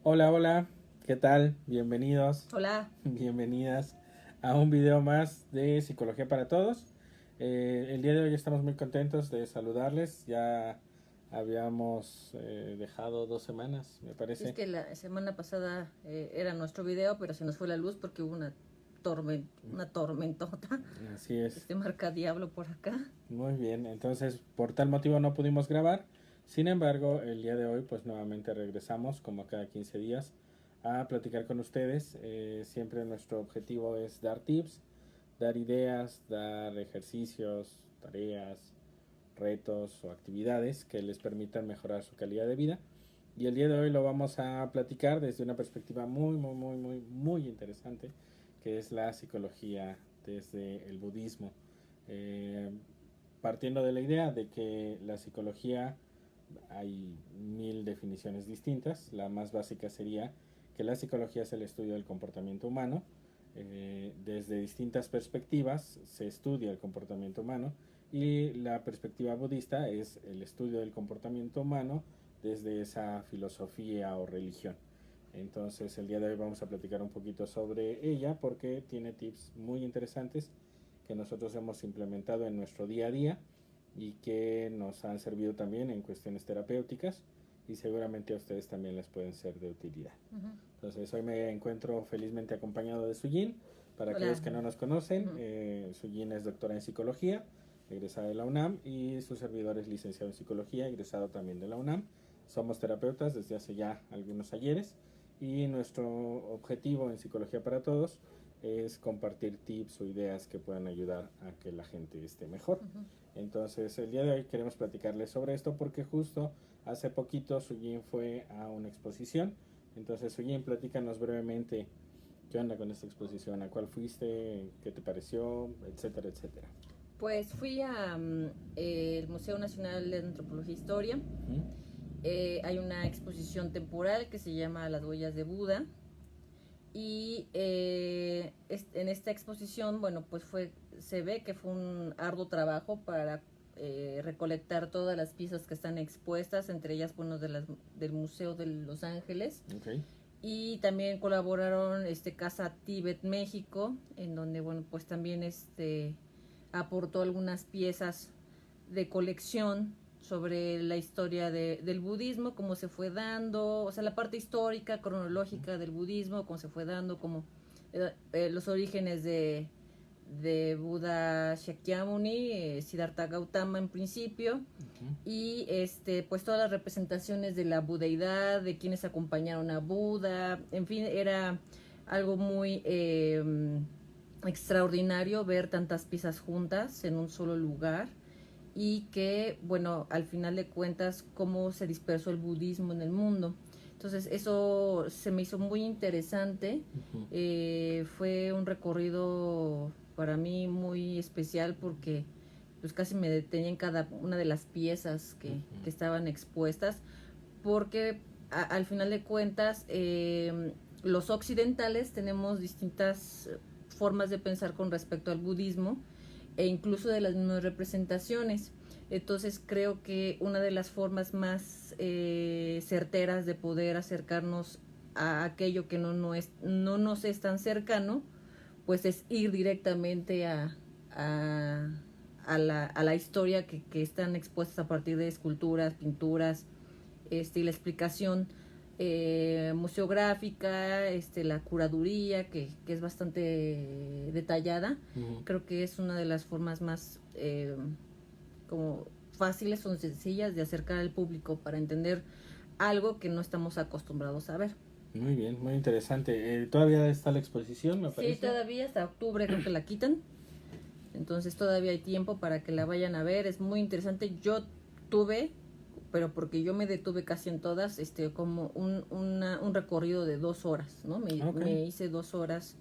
Hola, hola, ¿qué tal? Bienvenidos, Hola. bienvenidas a un video más de Psicología para Todos. El día de hoy estamos muy contentos de saludarles. Ya habíamos dejado 2 semanas, me Sí, es parece. que la semana pasada era nuestro video, pero se nos fue la luz porque hubo una tormentota. Así es, Marca Diablo por acá. muy bien. Entonces, por tal motivo no pudimos grabar. Sin embargo, el día de hoy, pues nuevamente regresamos, como cada 15 días, a platicar con ustedes. Siempre nuestro objetivo es dar tips, dar ideas, dar ejercicios, tareas, retos o actividades que les permitan mejorar su calidad de vida. Y el día de hoy lo vamos a platicar desde una perspectiva muy interesante, que es la psicología desde el budismo. Eh, Partiendo de la idea de que la psicología hay mil definiciones distintas. La más básica sería que la psicología es el estudio del comportamiento humano. Desde distintas perspectivas se estudia el comportamiento humano y la perspectiva budista es el estudio del comportamiento humano desde esa filosofía o religión. Entonces el día de hoy vamos a platicar un poquito sobre ella porque tiene tips muy interesantes que nosotros hemos implementado en nuestro día a día y que nos han servido también en cuestiones terapéuticas y seguramente a ustedes también les pueden ser de utilidad. Uh-huh. Entonces hoy me encuentro felizmente acompañado de Sujin. Para aquellos Hola. que no nos conocen, Uh-huh. Sujin es doctora en psicología, egresada de la UNAM, y su servidor es licenciado en psicología, egresado también de la UNAM. Somos terapeutas desde hace ya algunos ayeres y nuestro objetivo en Psicología para Todos es compartir tips o ideas que puedan ayudar a que la gente esté mejor. Uh-huh. Entonces el día de hoy queremos platicarles sobre esto porque justo hace poquito Sujin fue a una exposición. Entonces Sujin, platícanos brevemente qué onda con esta exposición, a cuál fuiste, qué te pareció, etcétera, etcétera. Pues fui a el Museo Nacional de Antropología e Historia. ¿Mm? Hay una exposición temporal que se llama Las huellas de Buda. Y en esta exposición, bueno, pues se ve que fue un arduo trabajo para recolectar todas las piezas que están expuestas, entre ellas, bueno, del Museo de Los Ángeles. Okay. Y también colaboraron Casa Tíbet México, en donde, bueno, pues también aportó algunas piezas de colección sobre la historia del budismo, cómo se fue dando, o sea, la parte histórica, cronológica del budismo, cómo se fue dando, como los orígenes de Buda Shakyamuni, Siddhartha Gautama en principio, y pues todas las representaciones de la budeidad, de quienes acompañaron a Buda, en fin, era algo muy extraordinario ver tantas piezas juntas en un solo lugar y que, bueno, al final de cuentas, cómo se dispersó el budismo en el mundo. Entonces eso se me hizo muy interesante. Fue un recorrido para mí muy especial porque pues casi me detenía en cada una de las piezas que estaban expuestas, porque al final de cuentas los occidentales tenemos distintas formas de pensar con respecto al budismo e incluso de las mismas representaciones. Entonces creo que una de las formas más certeras de poder acercarnos a aquello que no nos es tan cercano, pues es ir directamente a la historia que están expuestas a partir de esculturas, pinturas, y la explicación museográfica, la curaduría, que es bastante detallada. Creo que es una de las formas más como fáciles o sencillas de acercar al público para entender algo que no estamos acostumbrados a ver. Muy bien, muy interesante. ¿Todavía está la exposición, me parece? Sí, todavía hasta octubre creo que la quitan. Entonces todavía hay tiempo para que la vayan a ver. Es muy interesante. Yo tuve, pero porque yo me detuve casi en todas, como un recorrido de 2 horas, ¿no? Me hice 2 horas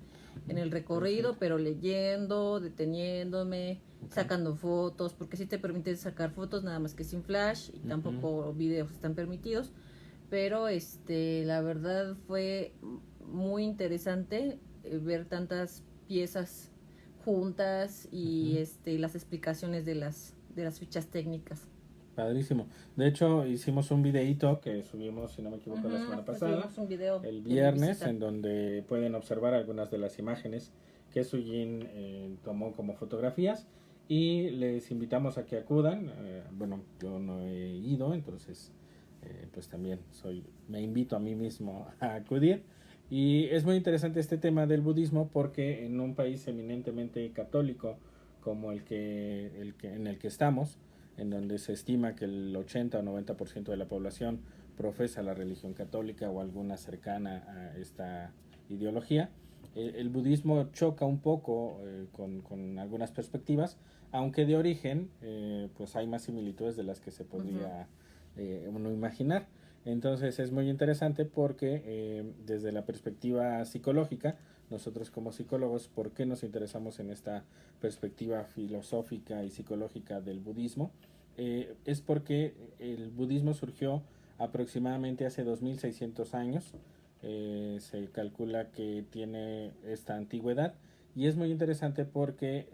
en el recorrido, pero leyendo, deteniéndome, sacando fotos, porque sí te permite sacar fotos, nada más que sin flash, y tampoco videos están permitidos. Pero la verdad fue muy interesante ver tantas piezas juntas y las explicaciones de las fichas técnicas. Padrísimo. De hecho, hicimos un videíto que subimos, si no me equivoco, la semana Pues pasada, subimos un video el de mi viernes, visita. en donde pueden observar algunas de las imágenes que Sujin tomó como fotografías y les invitamos a que acudan. Bueno, yo no he ido, entonces pues también me invito a mí mismo a acudir. Y es muy interesante este tema del budismo porque en un país eminentemente católico como en el que estamos, en donde se estima que el 80 o 90% de la población profesa la religión católica o alguna cercana a esta ideología, el budismo choca un poco con algunas perspectivas, aunque de origen pues hay más similitudes de las que se podría uno imaginar. Entonces es muy interesante porque desde la perspectiva psicológica, nosotros como psicólogos, ¿por qué nos interesamos en esta perspectiva filosófica y psicológica del budismo? Es porque el budismo surgió aproximadamente hace 2600 años. Se calcula que tiene esta antigüedad y es muy interesante porque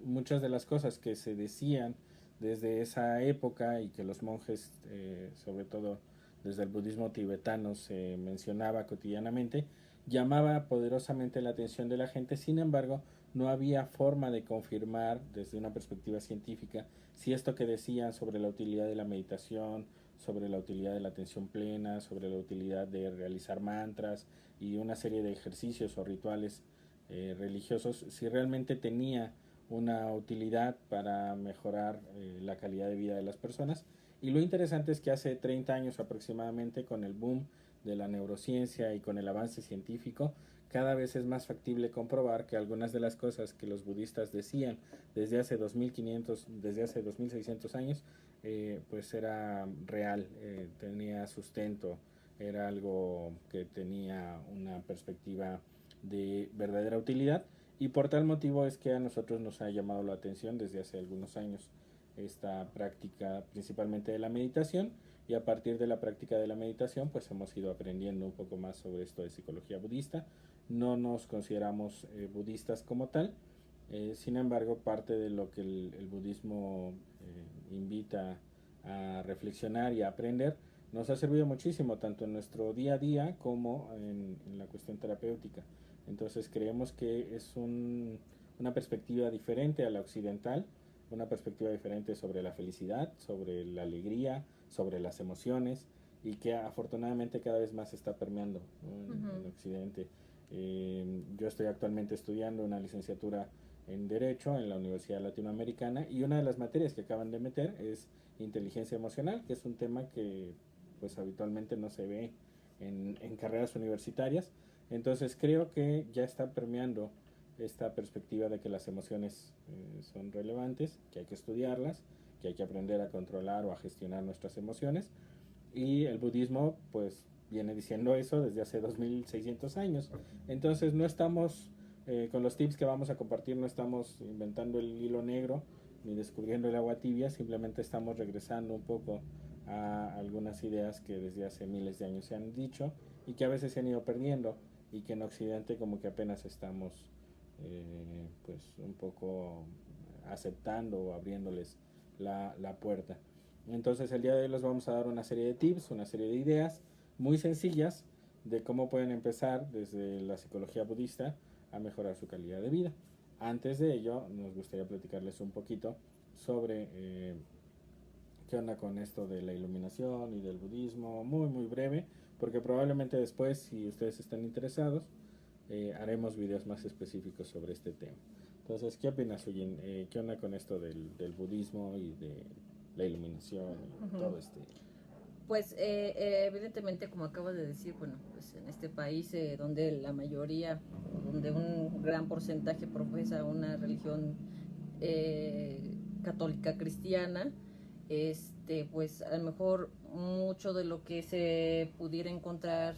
muchas de las cosas que se decían desde esa época y que los monjes, sobre todo desde el budismo tibetano, se mencionaba cotidianamente, llamaba poderosamente la atención de la gente. Sin embargo, no había forma de confirmar desde una perspectiva científica si esto que decían sobre la utilidad de la meditación, sobre la utilidad de la atención plena, sobre la utilidad de realizar mantras y una serie de ejercicios o rituales religiosos, si realmente tenía una utilidad para mejorar la calidad de vida de las personas. Y lo interesante es que hace 30 años aproximadamente, con el boom de la neurociencia y con el avance científico, cada vez es más factible comprobar que algunas de las cosas que los budistas decían desde hace 2500, desde hace 2600 años, pues era real, tenía sustento, era algo que tenía una perspectiva de verdadera utilidad, y por tal motivo es que a nosotros nos ha llamado la atención desde hace algunos años esta práctica principalmente de la meditación, y a partir de la práctica de la meditación pues hemos ido aprendiendo un poco más sobre esto de psicología budista. No nos consideramos budistas como tal, sin embargo parte de lo que el budismo invita a reflexionar y a aprender nos ha servido muchísimo tanto en nuestro día a día como en la cuestión terapéutica. Entonces creemos que es una perspectiva diferente a la occidental, una perspectiva diferente sobre la felicidad, sobre la alegría, sobre las emociones, y que afortunadamente cada vez más está permeando, ¿no? En Occidente. Yo estoy actualmente estudiando una licenciatura en Derecho en la Universidad Latinoamericana, y una de las materias que acaban de meter es inteligencia emocional, que es un tema que pues habitualmente no se ve en carreras universitarias. Entonces creo que ya está permeando esta perspectiva de que las emociones son relevantes, que hay que estudiarlas, que hay que aprender a controlar o a gestionar nuestras emociones, y el budismo pues viene diciendo eso desde hace 2600 años. Entonces no estamos con los tips que vamos a compartir, no estamos inventando el hilo negro ni descubriendo el agua tibia, simplemente estamos regresando un poco a algunas ideas que desde hace miles de años se han dicho y que a veces se han ido perdiendo, y que en Occidente como que apenas estamos pues un poco aceptando o abriéndoles la puerta. Entonces el día de hoy les vamos a dar una serie de tips, una serie de ideas muy sencillas de cómo pueden empezar desde la psicología budista a mejorar su calidad de vida. Antes de ello, nos gustaría platicarles un poquito sobre qué onda con esto de la iluminación y del budismo, muy muy breve, porque probablemente después, si ustedes están interesados, haremos videos más específicos sobre este tema. Entonces, ¿qué opinas, Sujin? ¿Qué onda con esto del budismo y de la iluminación y todo este? Pues evidentemente, como acabas de decir, bueno, pues en este país donde la mayoría, donde un gran porcentaje profesa una religión católica cristiana, pues a lo mejor mucho de lo que se pudiera encontrar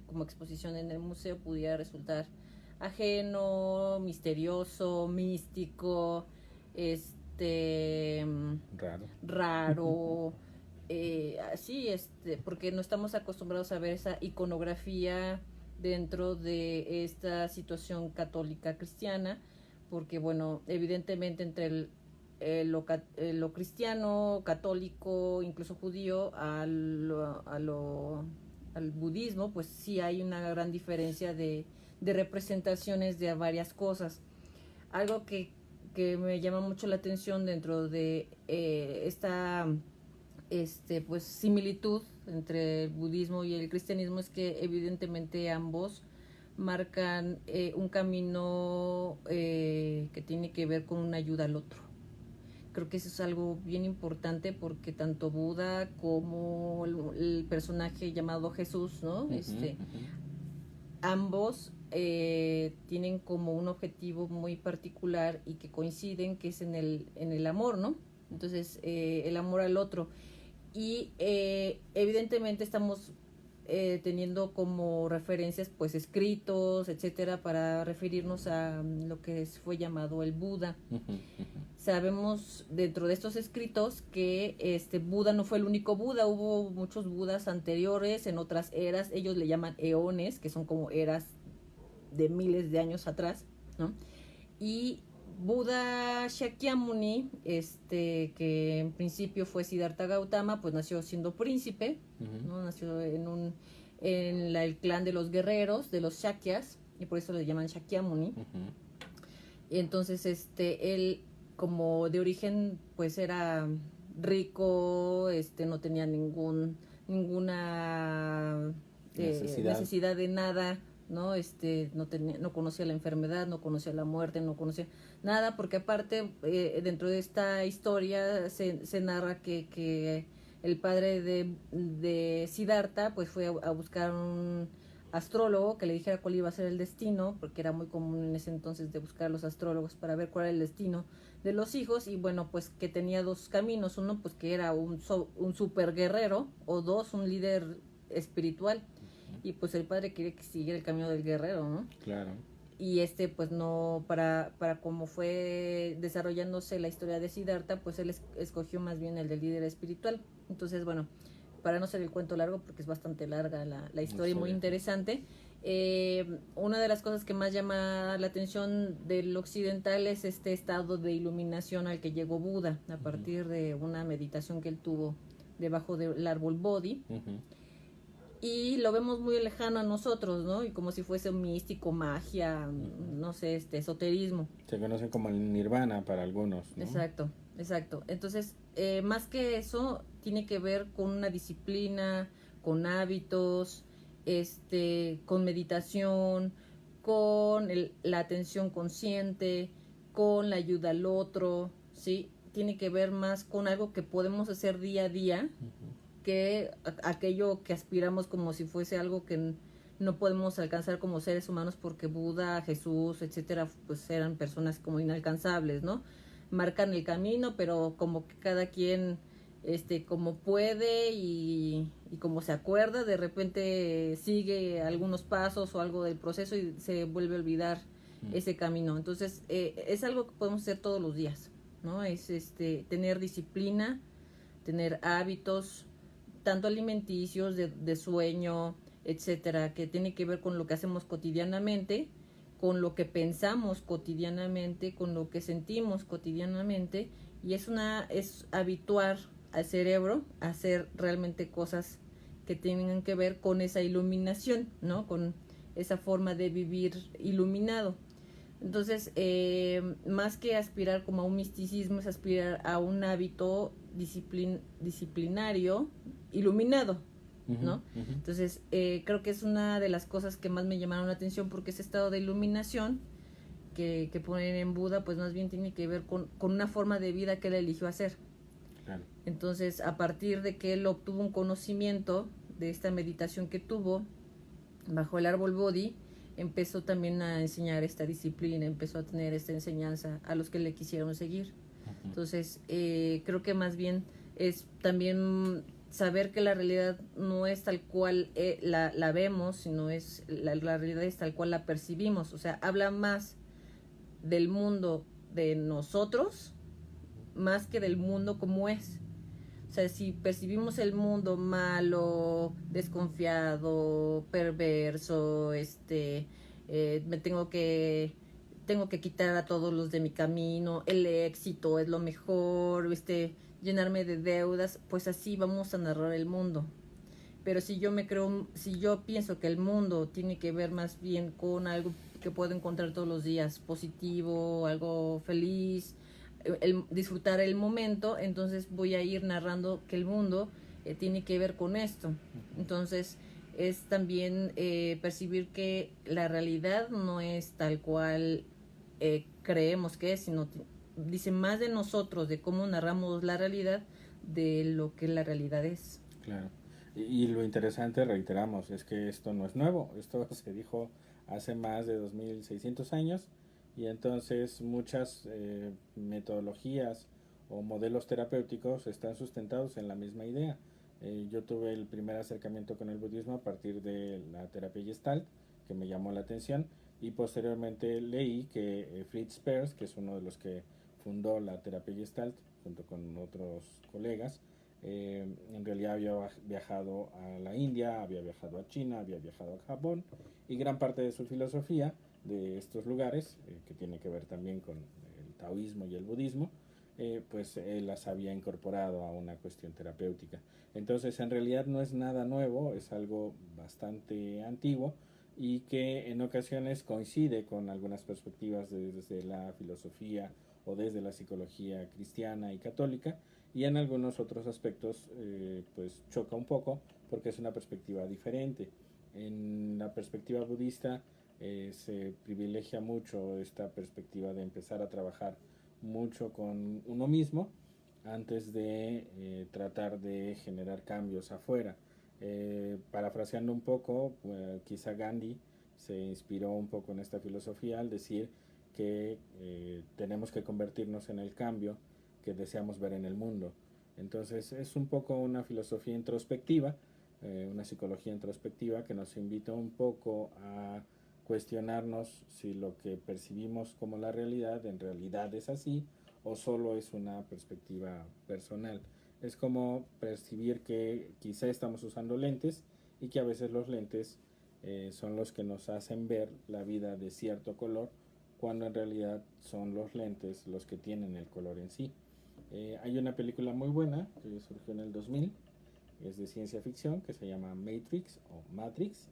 como exposición en el museo pudiera resultar ajeno, misterioso, místico, raro. Así, porque no estamos acostumbrados a ver esa iconografía dentro de esta situación católica cristiana, porque bueno, evidentemente entre lo cristiano, católico, incluso judío, al budismo, pues sí hay una gran diferencia de representaciones de varias cosas. Algo que me llama mucho la atención dentro de esta pues similitud entre el budismo y el cristianismo es que evidentemente ambos marcan un camino que tiene que ver con una ayuda al otro. Creo que eso es algo bien importante porque tanto Buda como el personaje llamado Jesús, ¿no? Ambos tienen como un objetivo muy particular y que coinciden, que es en el amor, ¿no? Entonces, el amor al otro. Y evidentemente estamos teniendo como referencias pues escritos, etcétera, para referirnos a lo que fue llamado el Buda. Sabemos dentro de estos escritos que Buda no fue el único Buda, hubo muchos Budas anteriores en otras eras, ellos le llaman eones, que son como eras de miles de años atrás, ¿no? Y Buda Shakyamuni, que en principio fue Siddhartha Gautama, pues nació siendo príncipe, ¿no? Nació en el clan de los guerreros, de los Shakyas, y por eso le llaman Shakyamuni. Y entonces, él, como de origen, pues era rico, no tenía ninguna necesidad de nada, ¿no? No conocía la enfermedad, no conocía la muerte, no conocía nada, porque aparte dentro de esta historia se narra que el padre de Siddhartha pues fue a buscar un astrólogo que le dijera cuál iba a ser el destino, porque era muy común en ese entonces de buscar a los astrólogos para ver cuál era el destino de los hijos, y bueno, pues que tenía dos caminos, uno pues que era un super guerrero, o dos, un líder espiritual. Y pues el padre quería que siguiera el camino del guerrero, ¿no? Claro. Y pues no, para como fue desarrollándose la historia de Siddhartha, pues él escogió más bien el del líder espiritual. Entonces, bueno, para no ser el cuento largo, porque es bastante larga la historia, muy interesante, una de las cosas que más llama la atención del occidental es este estado de iluminación al que llegó Buda, a partir de una meditación que él tuvo debajo del árbol Bodhi. Y lo vemos muy lejano a nosotros, ¿no? Y como si fuese un místico, magia, no sé, esoterismo. Se conoce como el nirvana para algunos, ¿no? Exacto. Entonces, más que eso, tiene que ver con una disciplina, con hábitos, con meditación, con la atención consciente, con la ayuda al otro, ¿sí? Tiene que ver más con algo que podemos hacer día a día, que aquello que aspiramos como si fuese algo que no podemos alcanzar como seres humanos, porque Buda, Jesús, etcétera, pues eran personas como inalcanzables, ¿no? Marcan el camino, pero como que cada quien como puede y como se acuerda, de repente sigue algunos pasos o algo del proceso y se vuelve a olvidar ese camino. Entonces, es algo que podemos hacer todos los días, ¿no? Es tener disciplina, tener hábitos, tanto alimenticios, de sueño, etcétera, que tiene que ver con lo que hacemos cotidianamente, con lo que pensamos cotidianamente, con lo que sentimos cotidianamente, y es habituar al cerebro a hacer realmente cosas que tengan que ver con esa iluminación, ¿no? Con esa forma de vivir iluminado. Entonces, más que aspirar como a un misticismo, es aspirar a un hábito disciplinario iluminado, ¿no? Entonces, creo que es una de las cosas que más me llamaron la atención, porque ese estado de iluminación que ponen en Buda, pues más bien tiene que ver con una forma de vida que él eligió hacer. Claro. Entonces, a partir de que él obtuvo un conocimiento de esta meditación que tuvo bajo el árbol Bodhi, empezó también a enseñar esta disciplina, empezó a tener esta enseñanza a los que le quisieron seguir. Entonces, creo que más bien es también saber que la realidad no es tal cual la vemos, sino es la realidad es tal cual la percibimos. O sea, habla más del mundo de nosotros más que del mundo como es. O sea, si percibimos el mundo malo, desconfiado, perverso, me tengo que tengo que quitar a todos los de mi camino, el éxito es lo mejor, llenarme de deudas, pues así vamos a narrar el mundo. Pero si yo pienso que el mundo tiene que ver más bien con algo que puedo encontrar todos los días, positivo, algo feliz, disfrutar el momento, entonces voy a ir narrando que el mundo tiene que ver con esto. Entonces es también percibir que la realidad no es tal cual creemos que es, sino dice más de nosotros, de cómo narramos la realidad, de lo que la realidad es. Claro. Y lo interesante, reiteramos, es que esto no es nuevo. Esto se dijo hace más de 2600 años, y entonces muchas metodologías o modelos terapéuticos están sustentados en la misma idea. Yo tuve el primer acercamiento con el budismo a partir de la terapia Gestalt, que me llamó la atención, y posteriormente leí que Fritz Perls, que es uno de los que fundó la terapia Gestalt junto con otros colegas, en realidad había viajado a la India, había viajado a China, había viajado a Japón, y gran parte de su filosofía de estos lugares, que tiene que ver también con el taoísmo y el budismo, pues él las había incorporado a una cuestión terapéutica. Entonces en realidad no es nada nuevo, es algo bastante antiguo y que en ocasiones coincide con algunas perspectivas desde la filosofía o desde la psicología cristiana y católica, y en algunos otros aspectos pues choca un poco porque es una perspectiva diferente. En la perspectiva budista se privilegia mucho esta perspectiva de empezar a trabajar mucho con uno mismo antes de tratar de generar cambios afuera. Parafraseando un poco, quizá Gandhi se inspiró un poco en esta filosofía al decir que tenemos que convertirnos en el cambio que deseamos ver en el mundo. Entonces es un poco una filosofía introspectiva, una psicología introspectiva que nos invita un poco a cuestionarnos si lo que percibimos como la realidad en realidad es así o solo es una perspectiva personal. Es como percibir que quizá estamos usando lentes y que a veces los lentes son los que nos hacen ver la vida de cierto color, cuando en realidad son los lentes los que tienen el color en sí. Hay una película muy buena que surgió en el 2000, es de ciencia ficción, que se llama Matrix o Matrix,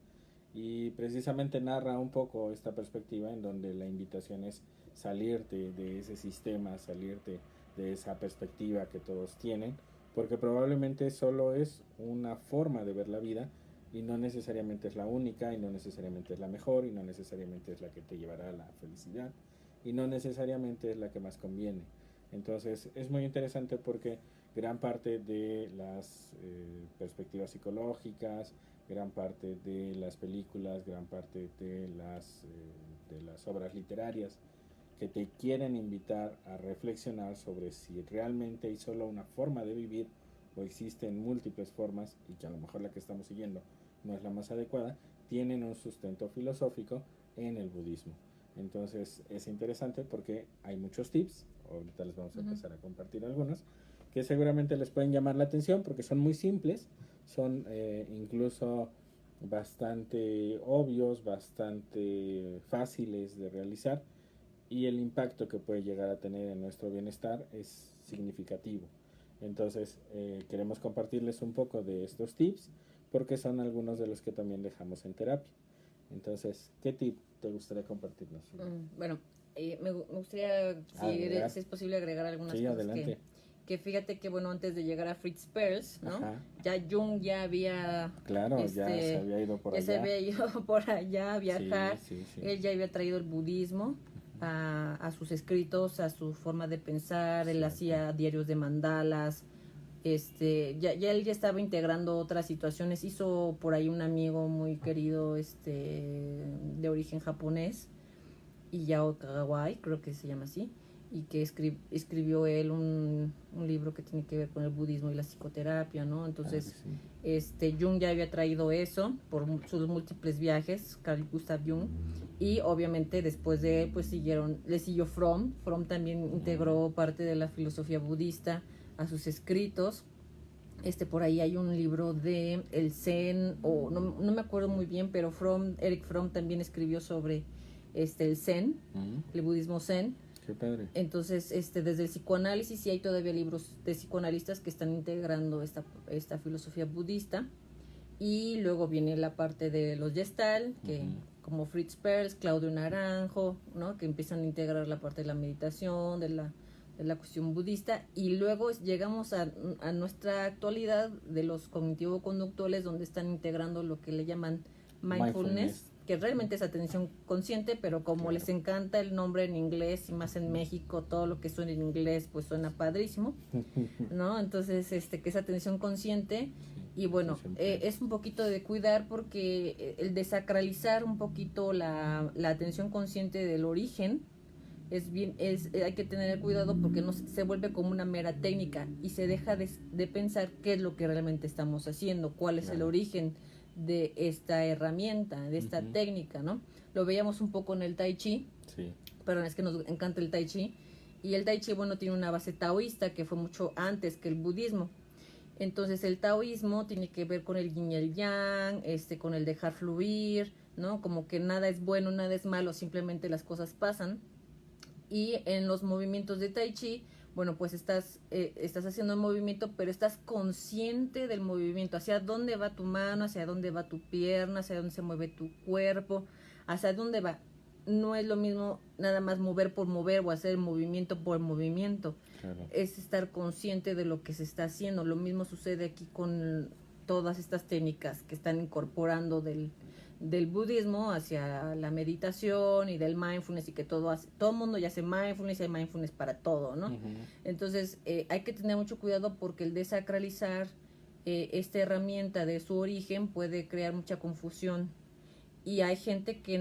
y precisamente narra un poco esta perspectiva en donde la invitación es salirte de ese sistema, salirte de esa perspectiva que todos tienen, porque probablemente solo es una forma de ver la vida y no necesariamente es la única, y no necesariamente es la mejor, y no necesariamente es la que te llevará a la felicidad, y no necesariamente es la que más conviene. Entonces es muy interesante porque gran parte de las perspectivas psicológicas, gran parte de las películas, gran parte de las obras literarias que te quieren invitar a reflexionar sobre si realmente hay solo una forma de vivir o existen múltiples formas, y que a lo mejor la que estamos siguiendo no es la más adecuada, tienen un sustento filosófico en el budismo. Entonces es interesante porque hay muchos tips, ahorita les vamos a empezar a compartir algunos, que seguramente les pueden llamar la atención porque son muy simples, son incluso bastante obvios, bastante fáciles de realizar, y el impacto que puede llegar a tener en nuestro bienestar es significativo. Entonces queremos compartirles un poco de estos tips porque son algunos de los que también dejamos en terapia. Entonces, ¿qué tip te gustaría compartirnos? Bueno, me gustaría, si es posible, agregar algunas cosas. Adelante. Que fíjate que, bueno, antes de llegar a Fritz Perls, ¿no? Ajá. Ya Jung ya había... Claro, ya se había ido por allá. Ya se había ido por allá a viajar. Sí. Él ya había traído el budismo a sus escritos, a su forma de pensar. Él hacía diarios de mandalas. Ya él ya estaba integrando otras situaciones. Hizo por ahí un amigo muy querido de origen japonés, Yao Kawai, creo que se llama así, y que escribió él un libro que tiene que ver con el budismo y la psicoterapia, ¿no? Entonces, Jung ya había traído eso por sus múltiples viajes, Carl Gustav Jung, y obviamente después de él pues le siguió Fromm. Fromm también integró parte de la filosofía budista a sus escritos. Por ahí hay un libro de el Zen, o no me acuerdo muy bien, pero Eric Fromm también escribió sobre el Zen, el budismo Zen. Qué padre. Entonces, desde el psicoanálisis sí hay todavía libros de psicoanalistas que están integrando esta filosofía budista. Y luego viene la parte de los Gestalt, que como Fritz Perls, Claudio Naranjo, ¿no? Que empiezan a integrar la parte de la meditación, de la cuestión budista. Y luego llegamos a nuestra actualidad de los cognitivo-conductuales, donde están integrando lo que le llaman mindfulness, que realmente es atención consciente, pero como les encanta el nombre en inglés, y más en México, todo lo que suena en inglés, pues suena padrísimo, ¿no? Entonces, que es atención consciente. Y bueno, es un poquito de cuidar, porque el desacralizar un poquito la atención consciente del origen hay que tener cuidado, porque no se vuelve como una mera técnica y se deja de pensar qué es lo que realmente estamos haciendo, cuál es el origen de esta herramienta, de esta técnica, ¿no? Lo veíamos un poco en el Tai Chi, pero es que nos encanta el Tai Chi, y el Tai Chi, bueno, tiene una base taoísta que fue mucho antes que el budismo. Entonces el taoísmo tiene que ver con el yin y el yang, con el dejar fluir, ¿no? Como que nada es bueno, nada es malo, simplemente las cosas pasan. Y en los movimientos de Tai Chi, bueno, pues estás haciendo el movimiento, pero estás consciente del movimiento, hacia dónde va tu mano, hacia dónde va tu pierna, hacia dónde se mueve tu cuerpo, hacia dónde va. No es lo mismo nada más mover por mover o hacer movimiento por movimiento. Claro. Es estar consciente de lo que se está haciendo. Lo mismo sucede aquí con todas estas técnicas que están incorporando del budismo hacia la meditación y del mindfulness, y que todo el mundo ya hace mindfulness, y hay mindfulness para todo, ¿no? Entonces hay que tener mucho cuidado, porque el desacralizar esta herramienta de su origen puede crear mucha confusión, y hay gente que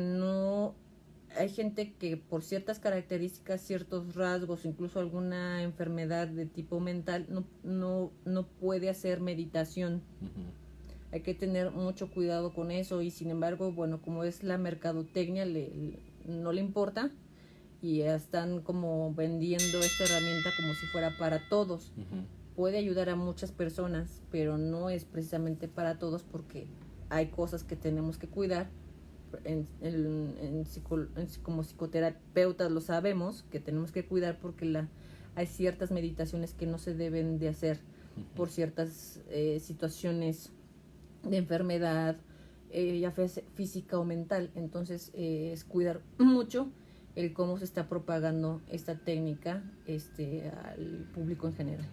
por ciertas características, ciertos rasgos, incluso alguna enfermedad de tipo mental, no puede hacer meditación. Hay que tener mucho cuidado con eso, y sin embargo, bueno, como es la mercadotecnia, no le importa, y están como vendiendo esta herramienta como si fuera para todos. Puede ayudar a muchas personas, pero no es precisamente para todos, porque hay cosas que tenemos que cuidar. Como psicoterapeutas lo sabemos, que tenemos que cuidar, porque hay ciertas meditaciones que no se deben de hacer por ciertas situaciones de enfermedad, ya física o mental. Entonces es cuidar mucho el cómo se está propagando esta técnica al público en general.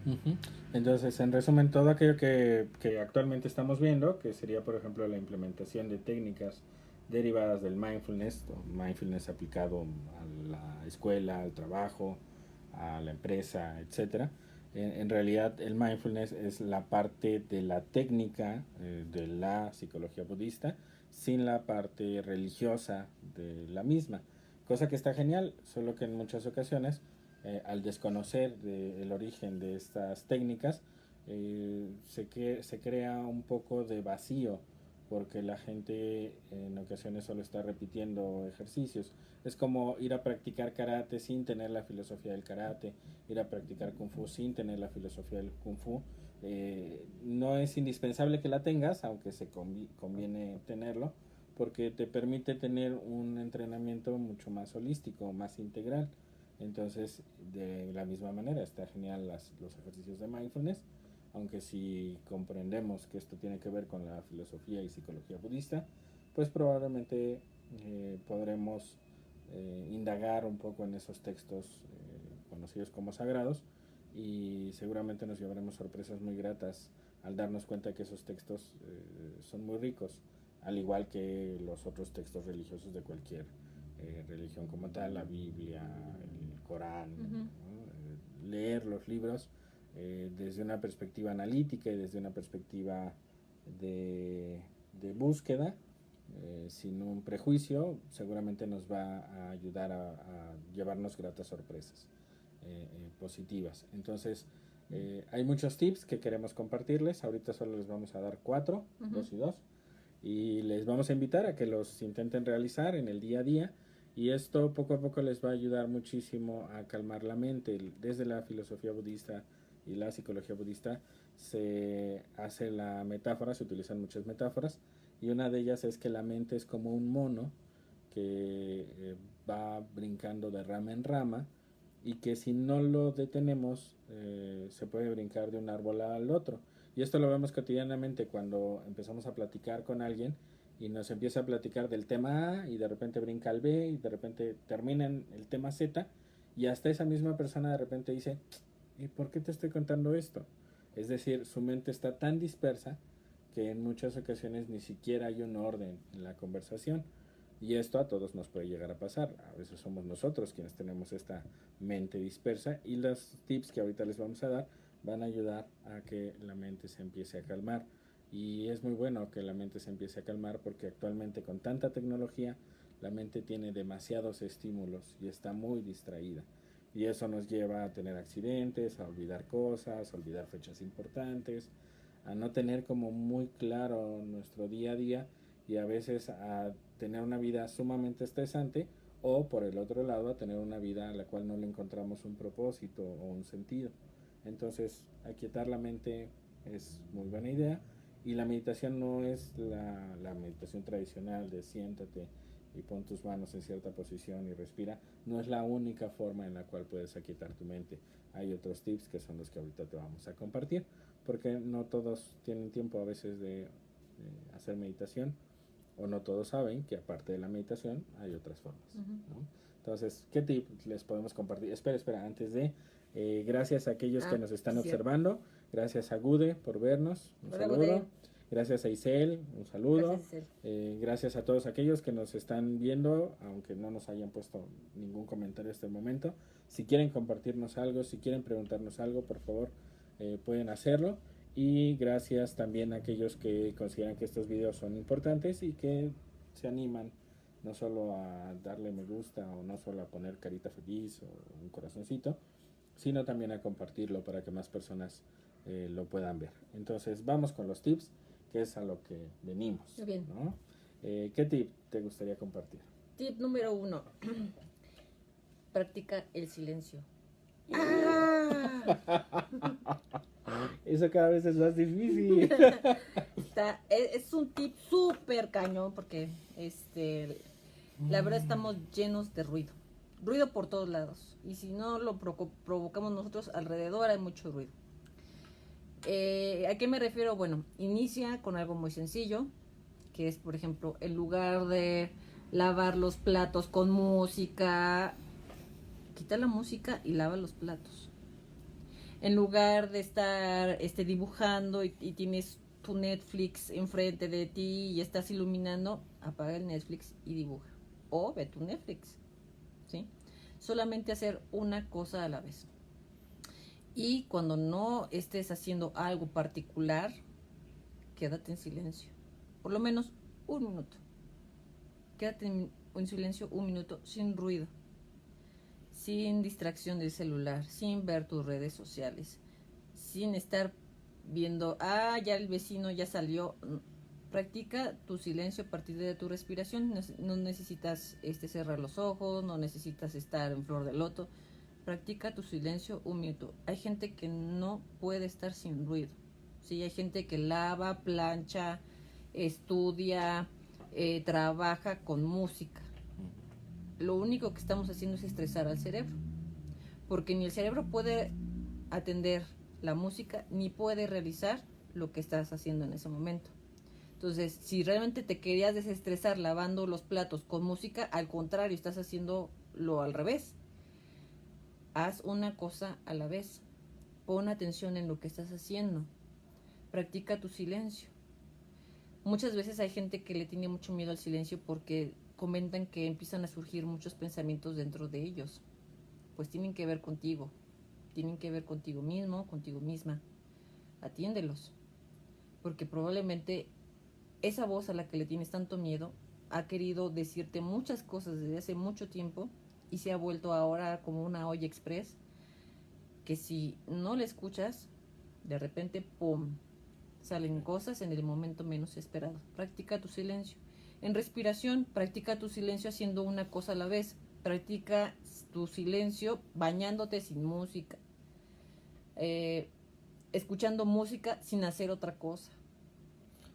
Entonces, en resumen, todo aquello que actualmente estamos viendo, que sería, por ejemplo, la implementación de técnicas derivadas del mindfulness aplicado a la escuela, al trabajo, a la empresa, etcétera. En realidad, el mindfulness es la parte de la técnica de la psicología budista, sin la parte religiosa de la misma, cosa que está genial, solo que en muchas ocasiones, al desconocer el origen de estas técnicas, se crea un poco de vacío, porque la gente en ocasiones solo está repitiendo ejercicios. Es como ir a practicar karate sin tener la filosofía del karate, ir a practicar kung fu sin tener la filosofía del kung fu. No es indispensable que la tengas, aunque se conviene tenerlo, porque te permite tener un entrenamiento mucho más holístico, más integral. Entonces, de la misma manera, está genial los ejercicios de mindfulness, aunque si comprendemos que esto tiene que ver con la filosofía y psicología budista, pues probablemente podremos indagar un poco en esos textos conocidos como sagrados, y seguramente nos llevaremos sorpresas muy gratas al darnos cuenta que esos textos son muy ricos, al igual que los otros textos religiosos de cualquier religión como tal, la Biblia, el Corán, ¿no? Leer los libros desde una perspectiva analítica y desde una perspectiva de búsqueda, sin un prejuicio, seguramente nos va a ayudar a llevarnos gratas sorpresas positivas. Entonces, hay muchos tips que queremos compartirles. Ahorita solo les vamos a dar 4, 2 y 2, y les vamos a invitar a que los intenten realizar en el día a día, y esto poco a poco les va a ayudar muchísimo a calmar la mente. Desde la filosofía budista y la psicología budista se hace la metáfora, se utilizan muchas metáforas, y una de ellas es que la mente es como un mono que va brincando de rama en rama y que si no lo detenemos se puede brincar de un árbol al otro. Y esto lo vemos cotidianamente cuando empezamos a platicar con alguien y nos empieza a platicar del tema A y de repente brinca al B y de repente termina en el tema Z y hasta esa misma persona de repente dice, ¿y por qué te estoy contando esto? Es decir, su mente está tan dispersa que en muchas ocasiones ni siquiera hay un orden en la conversación. Y esto a todos nos puede llegar a pasar. A veces somos nosotros quienes tenemos esta mente dispersa y los tips que ahorita les vamos a dar van a ayudar a que la mente se empiece a calmar. Y es muy bueno que la mente se empiece a calmar porque actualmente con tanta tecnología la mente tiene demasiados estímulos y está muy distraída. Y eso nos lleva a tener accidentes, a olvidar cosas, a olvidar fechas importantes, a no tener como muy claro nuestro día a día y a veces a tener una vida sumamente estresante o por el otro lado a tener una vida a la cual no le encontramos un propósito o un sentido. Entonces, aquietar la mente es muy buena idea y la meditación no es la meditación tradicional de siéntate y pon tus manos en cierta posición y respira, no es la única forma en la cual puedes aquietar tu mente. Hay otros tips que son los que ahorita te vamos a compartir, porque no todos tienen tiempo a veces de hacer meditación o no todos saben que aparte de la meditación hay otras formas, ¿no? Entonces, ¿qué tip les podemos compartir? Espera, antes de gracias a aquellos que nos están observando, gracias a Gude por vernos, un saludo. Gude. Gracias a Isel, un saludo. Gracias a todos aquellos que nos están viendo, aunque no nos hayan puesto ningún comentario hasta el momento. Si quieren compartirnos algo, si quieren preguntarnos algo, por favor, pueden hacerlo. Y gracias también a aquellos que consideran que estos videos son importantes y que se animan no solo a darle me gusta o no solo a poner carita feliz o un corazoncito, sino también a compartirlo para que más personas lo puedan ver. Entonces vamos con los tips, que es a lo que venimos. Bien. ¿No? ¿Qué tip te gustaría compartir? Tip número 1. Practica el silencio. Eso cada vez es más difícil. Es un tip súper cañón porque la verdad estamos llenos de ruido. Ruido por todos lados. Y si no lo provocamos nosotros, alrededor hay mucho ruido. ¿A qué me refiero? Bueno, inicia con algo muy sencillo, que es, por ejemplo, en lugar de lavar los platos con música, quita la música y lava los platos. En lugar de estar dibujando y tienes tu Netflix enfrente de ti y estás iluminando, apaga el Netflix y dibuja. O ve tu Netflix, ¿sí? Solamente hacer una cosa a la vez. Y cuando no estés haciendo algo particular, quédate en silencio. Por lo menos un minuto. Quédate en silencio un minuto, sin ruido, sin distracción del celular, sin ver tus redes sociales, sin estar viendo, ya el vecino ya salió. Practica tu silencio a partir de tu respiración. No necesitas cerrar los ojos, no necesitas estar en flor de loto. Practica tu silencio un minuto. Hay gente que no puede estar sin ruido. Sí, hay gente que lava, plancha, estudia, trabaja con música. Lo único que estamos haciendo es estresar al cerebro, porque ni el cerebro puede atender la música ni puede realizar lo que estás haciendo en ese momento. Entonces, si realmente te querías desestresar lavando los platos con música, al contrario, estás haciendo lo al revés. Haz una cosa a la vez. Pon atención en lo que estás haciendo. Practica tu silencio. Muchas veces hay gente que le tiene mucho miedo al silencio porque comentan que empiezan a surgir muchos pensamientos dentro de ellos. Pues tienen que ver contigo. Tienen que ver contigo mismo, contigo misma. Atiéndelos. Porque probablemente esa voz a la que le tienes tanto miedo ha querido decirte muchas cosas desde hace mucho tiempo y se ha vuelto ahora como una olla express que si no la escuchas, de repente, ¡pum!, salen cosas en el momento menos esperado. Practica tu silencio. En respiración, practica tu silencio haciendo una cosa a la vez. Practica tu silencio bañándote sin música. Escuchando música sin hacer otra cosa.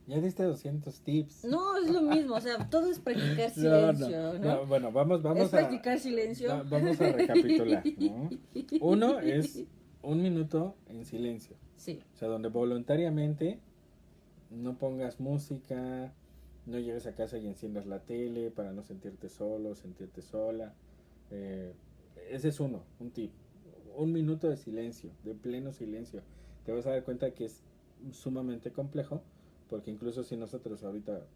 Ya diste 200 tips. No, es lo mismo, o sea, todo es practicar No, silencio, ¿no? no, bueno, vamos Es practicar silencio. vamos a recapitular, ¿no? Uno es 1 minuto en silencio. Sí. O sea, donde voluntariamente no pongas música, no llegues a casa y enciendas la tele para no sentirte solo, sentirte sola. Eh, Ese es un tip. 1 minuto de silencio, de pleno silencio. Te vas a dar cuenta que es sumamente complejo, porque incluso si nosotros ahorita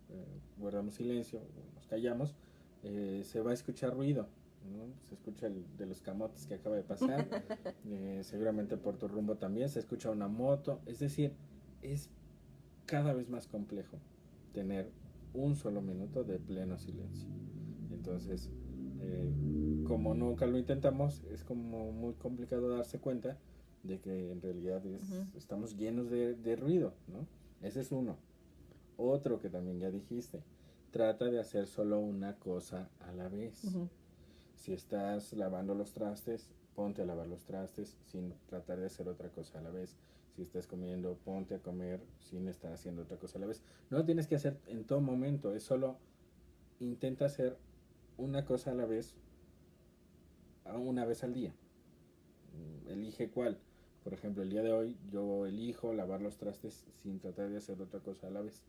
guardamos silencio, nos callamos, se va a escuchar ruido, ¿no? Se escucha el de los camotes que acaba de pasar, seguramente por tu rumbo también, se escucha una moto, es decir, es cada vez más complejo tener un solo minuto de pleno silencio. Entonces, como nunca lo intentamos, es como muy complicado darse cuenta de que en realidad estamos llenos de ruido, ¿no? Ese es uno. Otro que también ya dijiste, trata de hacer solo una cosa a la vez. Si estás lavando los trastes, ponte a lavar los trastes sin tratar de hacer otra cosa a la vez. Si estás comiendo, ponte a comer sin estar haciendo otra cosa a la vez. No lo tienes que hacer en todo momento, es solo intenta hacer una cosa a la vez, una vez al día. Elige cuál. Por ejemplo, el día de hoy yo elijo lavar los trastes sin tratar de hacer otra cosa a la vez.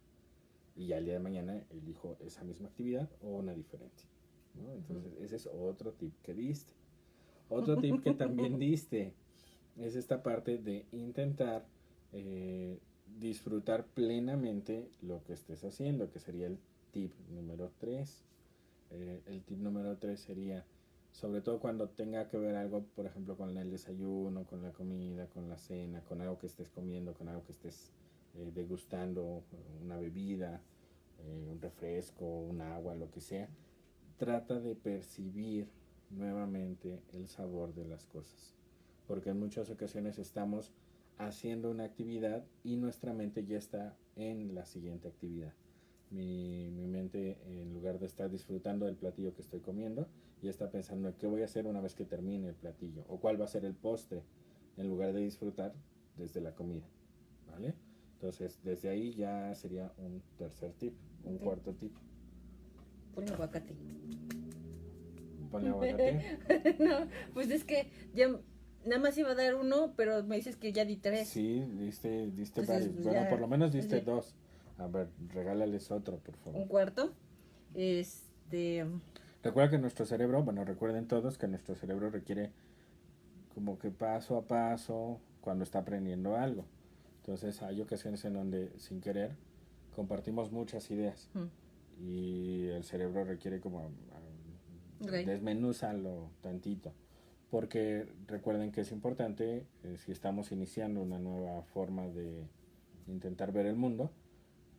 Y ya el día de mañana elijo esa misma actividad o una diferente, ¿no? Entonces, ese es otro tip que diste. Otro tip que también diste es esta parte de intentar disfrutar plenamente lo que estés haciendo, que sería el tip número 3. El tip número 3 sería, sobre todo cuando tenga que ver algo, por ejemplo, con el desayuno, con la comida, con la cena, con algo que estés comiendo, con algo que estés degustando, una bebida, un refresco, un agua, lo que sea, trata de percibir nuevamente el sabor de las cosas, porque en muchas ocasiones estamos haciendo una actividad y nuestra mente ya está en la siguiente actividad. Mi mente, en lugar de estar disfrutando del platillo que estoy comiendo, ya está pensando en qué voy a hacer una vez que termine el platillo o cuál va a ser el postre, en lugar de disfrutar desde la comida, ¿vale? Entonces, desde ahí ya sería un tercer tip, un cuarto tip. Ponle aguacate. Ponle aguacate. No, pues es que ya nada más iba a dar uno, pero me dices que ya di 3. Sí, diste Entonces, varios. pues Bueno, ya, por lo menos diste sí. 2. A ver, regálales otro, por favor. Un cuarto. Recuerda que nuestro cerebro, bueno, recuerden todos que nuestro cerebro requiere como que paso a paso cuando está aprendiendo algo. Entonces hay ocasiones en donde sin querer compartimos muchas ideas y el cerebro requiere como desmenúzalo tantito, porque recuerden que es importante, si estamos iniciando una nueva forma de intentar ver el mundo,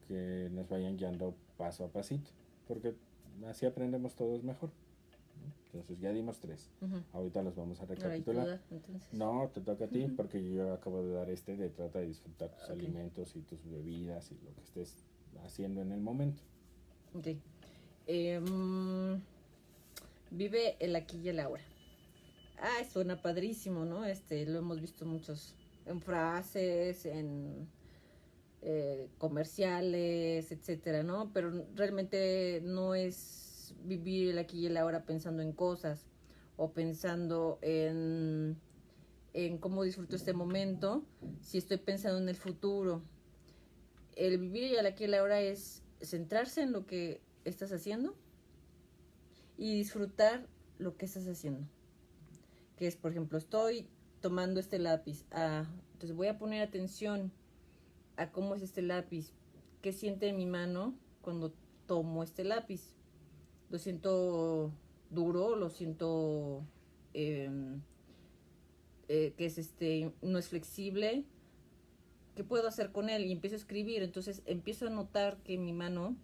que nos vayan guiando paso a pasito, porque así aprendemos todos mejor. Entonces ya dimos 3. Ahorita los vamos a recapitular. No, te toca a ti porque yo acabo de dar de trata de disfrutar tus alimentos y tus bebidas y lo que estés haciendo en el momento. Ok. Vive el aquí y el ahora. Suena padrísimo, ¿no? Lo hemos visto muchos en frases, en comerciales, etcétera, ¿no? Pero realmente no es vivir el aquí y el ahora pensando en cosas o pensando en cómo disfruto este momento, si estoy pensando en el futuro. El vivir el aquí y el ahora es centrarse en lo que estás haciendo y disfrutar lo que estás haciendo. Que es, por ejemplo, estoy tomando este lápiz. Entonces voy a poner atención a cómo es este lápiz, qué siente en mi mano cuando tomo este lápiz. Lo siento duro, lo siento que es no es flexible. ¿Qué puedo hacer con él? Y empiezo a escribir. Entonces empiezo a notar que mi mano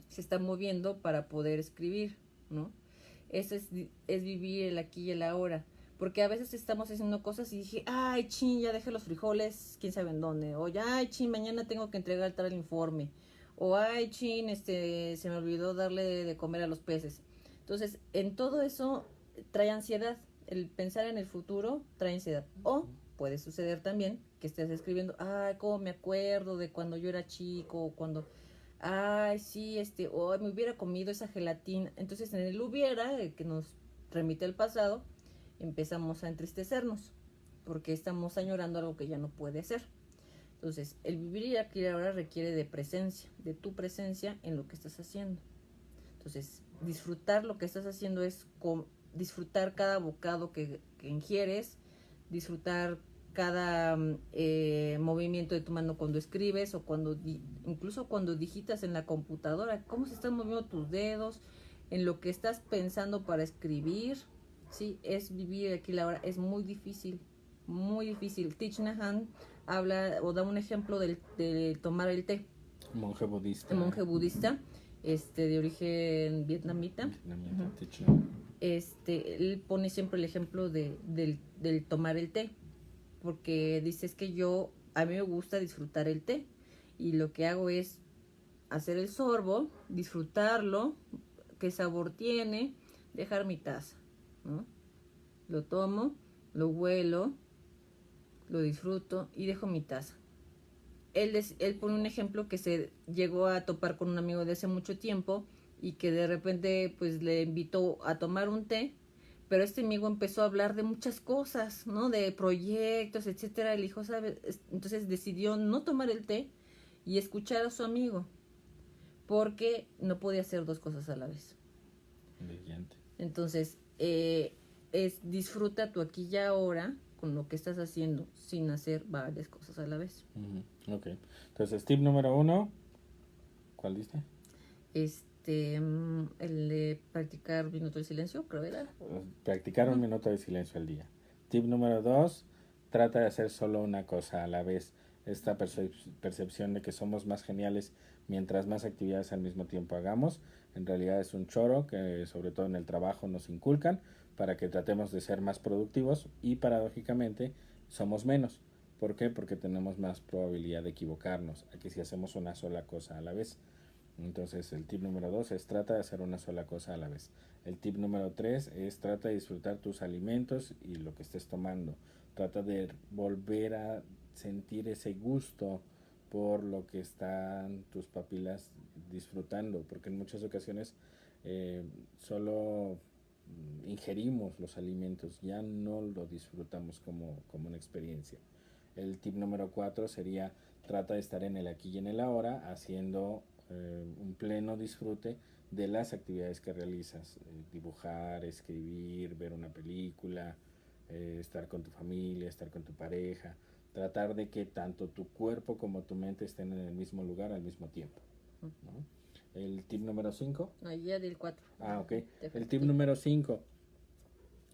se está moviendo para poder escribir, ¿no? Eso es vivir el aquí y el ahora. Porque a veces estamos haciendo cosas y dije, ay, chin, ya dejé los frijoles, quién sabe en dónde. O ya, ay, chin, mañana tengo que entregar tal informe. O, ay, chin, se me olvidó darle de comer a los peces. Entonces, en todo eso trae ansiedad. El pensar en el futuro trae ansiedad. O puede suceder también que estés escribiendo, ay, cómo me acuerdo de cuando yo era chico, o cuando, ay, sí, oh, me hubiera comido esa gelatina. Entonces en el hubiera, que nos remite al pasado, empezamos a entristecernos, porque estamos añorando algo que ya no puede ser. Entonces, el vivir y aquí ahora requiere de presencia, de tu presencia en lo que estás haciendo. Entonces, disfrutar lo que estás haciendo es disfrutar cada bocado que ingieres, disfrutar cada movimiento de tu mano cuando escribes o incluso cuando digitas en la computadora, cómo se están moviendo tus dedos, en lo que estás pensando para escribir. Sí, es vivir aquí la hora, es muy difícil, muy difícil. Thich Nhat Hanh habla o da un ejemplo de tomar el té. Monje budista. El monje budista, de origen vietnamita. Él pone siempre el ejemplo del tomar el té, porque dice es que a mí me gusta disfrutar el té y lo que hago es hacer el sorbo, disfrutarlo, qué sabor tiene, dejar mi taza, ¿no? Lo tomo, lo huelo, lo disfruto y dejo mi taza. Él pone un ejemplo que se llegó a topar con un amigo de hace mucho tiempo y que de repente pues le invitó a tomar un té, pero este amigo empezó a hablar de muchas cosas, ¿no? De proyectos, etcétera. El hijo, ¿sabe? Entonces decidió no tomar el té y escuchar a su amigo, porque no podía hacer dos cosas a la vez. Brillante. Entonces, disfruta tu aquí y ahora con lo que estás haciendo sin hacer varias cosas a la vez. Ok. Entonces, tip número 1, ¿cuál diste? El de practicar un minuto de silencio, creo era. Practicar un minuto de silencio al día. Tip número 2, trata de hacer solo una cosa a la vez. Esta percepción de que somos más geniales mientras más actividades al mismo tiempo hagamos, en realidad es un choro que sobre todo en el trabajo nos inculcan para que tratemos de ser más productivos y paradójicamente somos menos. ¿Por qué? Porque tenemos más probabilidad de equivocarnos a que si hacemos una sola cosa a la vez. Entonces el tip número 2 es trata de hacer una sola cosa a la vez. El tip número 3 es trata de disfrutar tus alimentos y lo que estés tomando. Trata de volver a sentir ese gusto por lo que están tus papilas disfrutando, porque en muchas ocasiones solo ingerimos los alimentos, ya no lo disfrutamos como una experiencia. El tip número 4 sería trata de estar en el aquí y en el ahora, haciendo un pleno disfrute de las actividades que realizas, dibujar, escribir, ver una película, estar con tu familia, estar con tu pareja, tratar de que tanto tu cuerpo como tu mente estén en el mismo lugar al mismo tiempo, ¿no? El tip número 5. No, ya del 4. Ok. El tip número 5.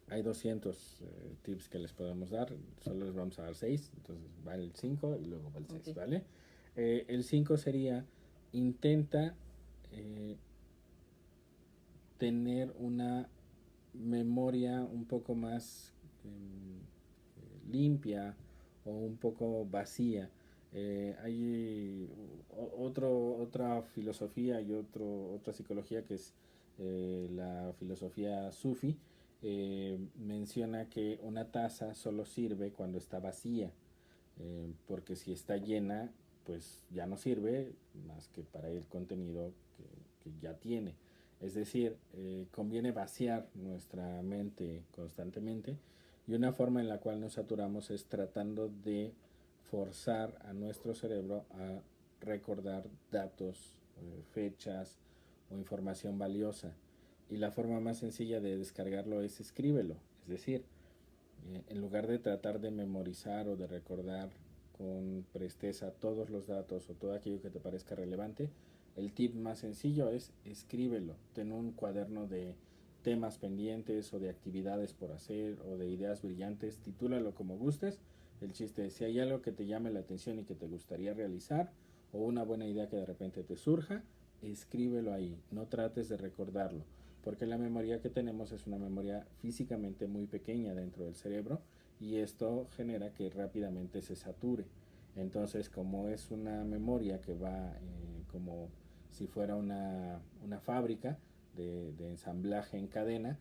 Hay 200 tips que les podemos dar, solo les vamos a dar 6, entonces va el 5 y luego va el 6, okay. ¿Vale? El 5 sería, intenta tener una memoria un poco más limpia o un poco vacía. Hay otra filosofía y otra psicología que es la filosofía sufi. Menciona que una taza solo sirve cuando está vacía, porque si está llena pues ya no sirve más que para el contenido que ya tiene. Es decir, conviene vaciar nuestra mente constantemente, y una forma en la cual nos saturamos es tratando de forzar a nuestro cerebro a recordar datos, fechas o información valiosa. Y la forma más sencilla de descargarlo es escríbelo. Es decir, en lugar de tratar de memorizar o de recordar con presteza todos los datos o todo aquello que te parezca relevante, el tip más sencillo es escríbelo. Ten un cuaderno de temas pendientes o de actividades por hacer o de ideas brillantes, titúlalo como gustes. El chiste es, si hay algo que te llame la atención y que te gustaría realizar, o una buena idea que de repente te surja, escríbelo ahí, no trates de recordarlo, porque la memoria que tenemos es una memoria físicamente muy pequeña dentro del cerebro, y esto genera que rápidamente se sature. Entonces, como es una memoria que va como si fuera una fábrica de ensamblaje en cadena,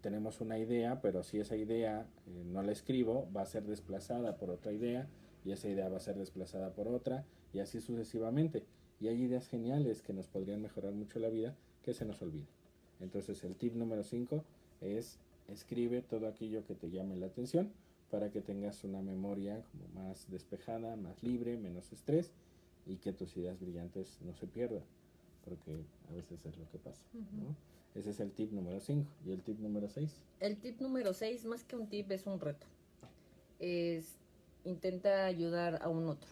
tenemos una idea, pero si esa idea no la escribo, va a ser desplazada por otra idea, y esa idea va a ser desplazada por otra, y así sucesivamente. Y hay ideas geniales que nos podrían mejorar mucho la vida que se nos olvida. Entonces el tip número 5 es: escribe todo aquello que te llame la atención para que tengas una memoria como más despejada, más libre, menos estrés, y que tus ideas brillantes no se pierdan, porque a veces es lo que pasa, ¿no? Ese es el tip número 5. ¿Y el tip número 6? El tip número 6, más que un tip, es un reto. Es intenta ayudar a un otro.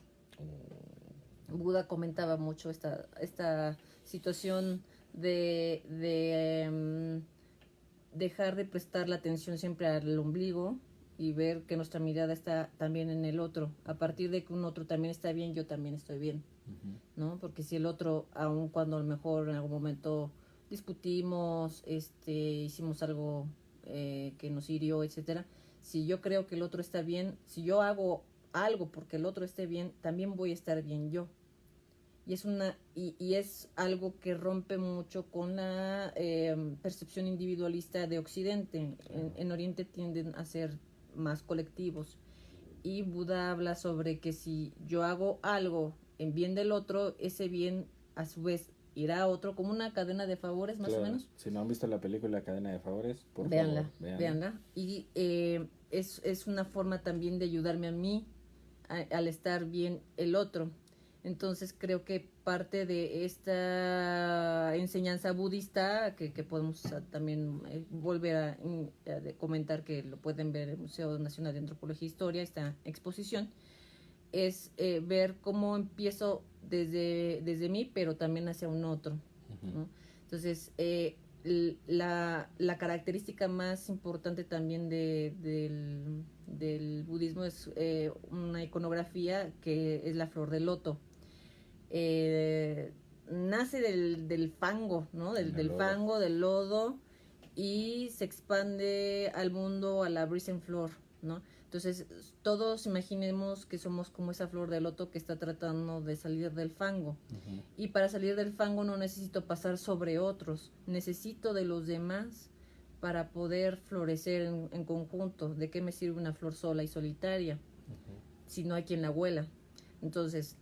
Buda comentaba mucho esta situación de dejar de prestar la atención siempre al ombligo y ver que nuestra mirada está también en el otro. A partir de que un otro también está bien, yo también estoy bien, ¿no? Porque si el otro, aun cuando a lo mejor en algún momento discutimos, hicimos algo que nos hirió, etcétera, si yo creo que el otro está bien, si yo hago algo porque el otro esté bien, también voy a estar bien yo. Y es algo que rompe mucho con la percepción individualista de Occidente. En Oriente tienden a ser más colectivos. Y Buda habla sobre que si yo hago algo en bien del otro, ese bien a su vez irá a otro, como una cadena de favores, más o menos. Si no han visto la película Cadena de Favores, por véanla, favor, véanla. Y es una forma también de ayudarme a mí al estar bien el otro. Entonces creo que parte de esta enseñanza budista, que podemos también volver a comentar, que lo pueden ver en el Museo Nacional de Antropología e Historia, esta exposición, es ver cómo empiezo desde mí, pero también hacia un otro, ¿no? Entonces, la característica más importante también del budismo es una iconografía que es la flor de loto. Nace del fango, ¿no? Del fango, del lodo, y se expande al mundo a la brisen flor, ¿no? Entonces, todos imaginemos que somos como esa flor de loto que está tratando de salir del fango. Y para salir del fango no necesito pasar sobre otros, necesito de los demás para poder florecer en conjunto. ¿De qué me sirve una flor sola y solitaria si no hay quien la huela? Entonces,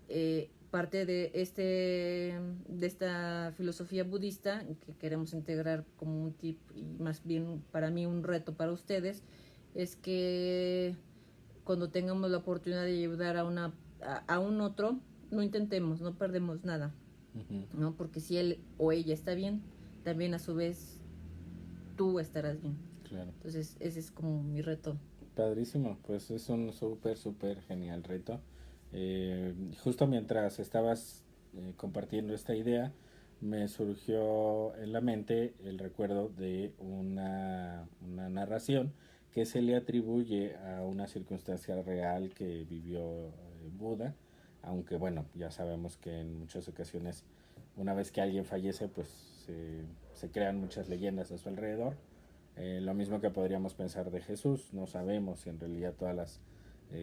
parte de esta filosofía budista que queremos integrar como un tip, y más bien para mí un reto para ustedes, es que cuando tengamos la oportunidad de ayudar a un otro, no intentemos, no perdemos nada, ¿no? Porque si él o ella está bien, también a su vez tú estarás bien. Claro. Entonces ese es como mi reto. Padrísimo, pues es un súper genial reto. Justo mientras estabas compartiendo esta idea, me surgió en la mente el recuerdo de una narración que se le atribuye a una circunstancia real que vivió Buda, aunque bueno, ya sabemos que en muchas ocasiones, una vez que alguien fallece, pues se crean muchas leyendas a su alrededor. Lo mismo que podríamos pensar de Jesús, no sabemos si en realidad todas las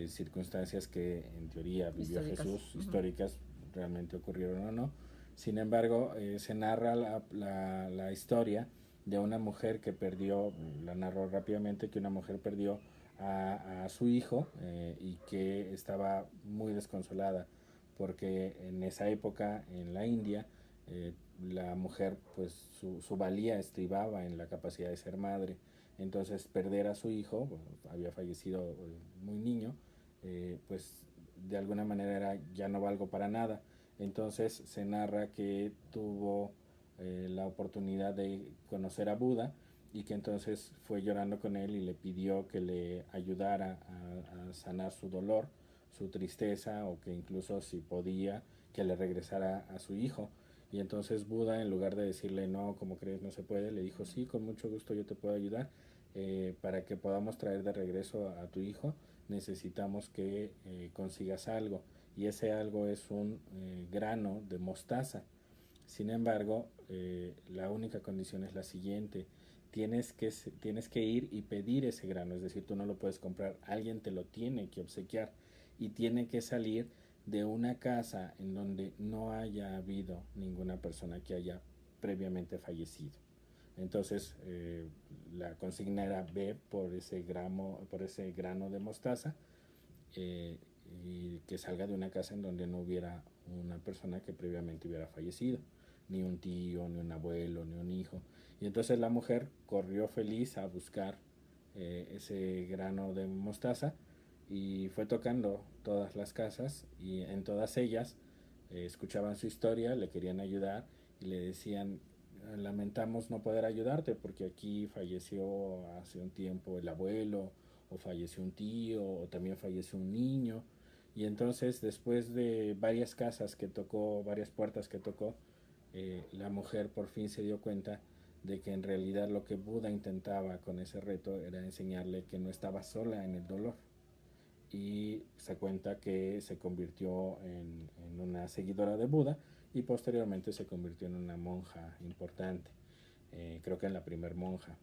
circunstancias que en teoría vivió Jesús, históricas, realmente ocurrieron o no. Sin embargo, se narra la historia de una mujer que perdió, la narró rápidamente, que una mujer perdió a su hijo y que estaba muy desconsolada porque en esa época en la India la mujer, pues su valía estribaba en la capacidad de ser madre. Entonces perder a su hijo, bueno, había fallecido muy niño, pues de alguna manera era: ya no valgo para nada. Entonces se narra que tuvo la oportunidad de conocer a Buda, y que entonces fue llorando con él y le pidió que le ayudara a sanar su dolor, su tristeza, o que incluso, si podía, que le regresara a su hijo. Y entonces Buda, en lugar de decirle no, como crees, no se puede, le dijo: sí, con mucho gusto yo te puedo ayudar. Para que podamos traer de regreso a tu hijo, necesitamos que consigas algo, y ese algo es un grano de mostaza. Sin embargo, la única condición es la siguiente: tienes que ir y pedir ese grano, es decir, tú no lo puedes comprar, alguien te lo tiene que obsequiar, y tiene que salir de una casa en donde no haya habido ninguna persona que haya previamente fallecido. Entonces la consigna era ve por ese grano de mostaza, y que salga de una casa en donde no hubiera una persona que previamente hubiera fallecido, ni un tío, ni un abuelo, ni un hijo. Y entonces la mujer corrió feliz a buscar ese grano de mostaza y fue tocando todas las casas, y en todas ellas escuchaban su historia, le querían ayudar y le decían: lamentamos no poder ayudarte porque aquí falleció hace un tiempo el abuelo, o falleció un tío, o también falleció un niño. Y entonces, después de varias casas que tocó, varias puertas que tocó, la mujer por fin se dio cuenta de que en realidad lo que Buda intentaba con ese reto era enseñarle que no estaba sola en el dolor. Y se cuenta que se convirtió en una seguidora de Buda, y posteriormente se convirtió en una monja importante, creo que en la primer monja.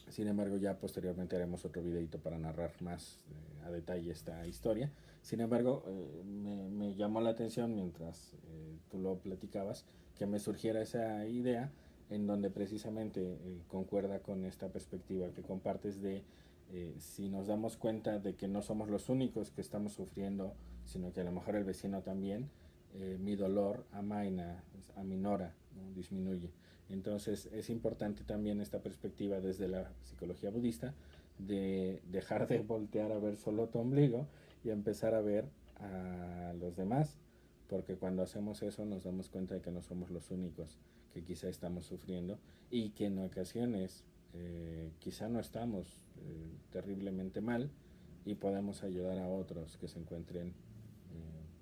Sin embargo, ya posteriormente haremos otro videito para narrar más a detalle esta historia. Sin embargo, me llamó la atención mientras tú lo platicabas, que me surgiera esa idea en donde precisamente concuerda con esta perspectiva que compartes de si nos damos cuenta de que no somos los únicos que estamos sufriendo, sino que a lo mejor el vecino también, mi dolor amaina, aminora, ¿no? Disminuye. Entonces es importante también esta perspectiva desde la psicología budista, de dejar de voltear a ver solo tu ombligo y empezar a ver a los demás, porque cuando hacemos eso nos damos cuenta de que no somos los únicos que quizá estamos sufriendo, y que en ocasiones quizá no estamos terriblemente mal, y podemos ayudar a otros que se encuentren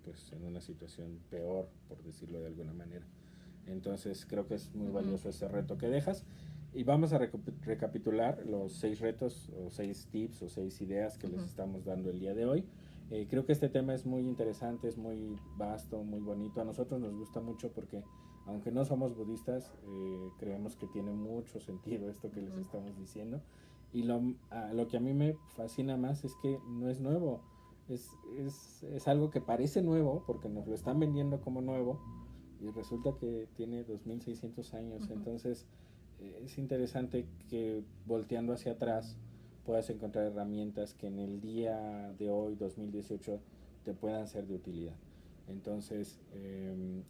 pues en una situación peor, por decirlo de alguna manera. Entonces creo que es muy valioso ese reto que dejas, y vamos a recapitular los 6 retos o 6 tips o 6 ideas que les estamos dando el día de hoy. Creo que este tema es muy interesante, es muy vasto, muy bonito. A nosotros nos gusta mucho porque, aunque no somos budistas, creemos que tiene mucho sentido esto que les estamos diciendo. Y lo que a mí me fascina más es que no es nuevo, es algo que parece nuevo porque nos lo están vendiendo como nuevo, y resulta que tiene 2600 años. Entonces es interesante que, volteando hacia atrás, puedas encontrar herramientas que en el día de hoy, 2018, te puedan ser de utilidad. Entonces,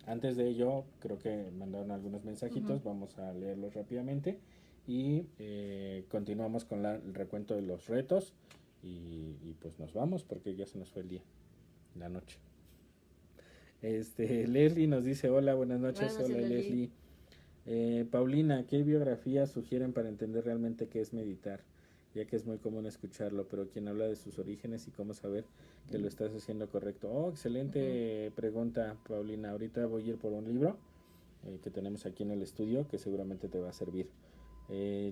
antes de ello, creo que mandaron algunos mensajitos, vamos a leerlos rápidamente, y continuamos con el recuento de los retos, y pues nos vamos porque ya se nos fue el día, la noche. Leslie nos dice: hola, buenas noches. Buenas noches, hola Leslie. Paulina, ¿qué biografías sugieren para entender realmente qué es meditar? Ya que es muy común escucharlo, pero quien habla de sus orígenes y cómo saber que lo estás haciendo correcto. Oh, excelente pregunta, Paulina. Ahorita voy a ir por un libro que tenemos aquí en el estudio, que seguramente te va a servir.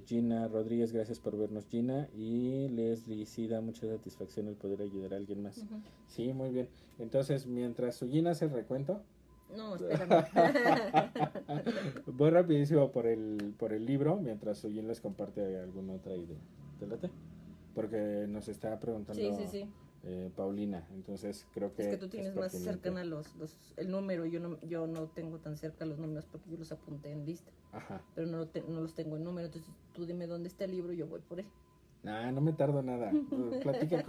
Gina Rodríguez, gracias por vernos, Gina. Y Leslie, sí, da mucha satisfacción el poder ayudar a alguien más. Sí, muy bien. Entonces, mientras su Gina hace el recuento, no, espérame. voy rapidísimo por el libro, mientras su Gina les comparte alguna otra idea. ¿Te late? Porque nos está preguntando sí. Paulina, entonces creo que es que tú tienes más cercana el número. Yo no tengo tan cerca los números porque yo los apunté en lista. Ajá. Pero no los tengo en número. Entonces tú dime dónde está el libro y yo voy por él. Nah, no me tardo nada. Platica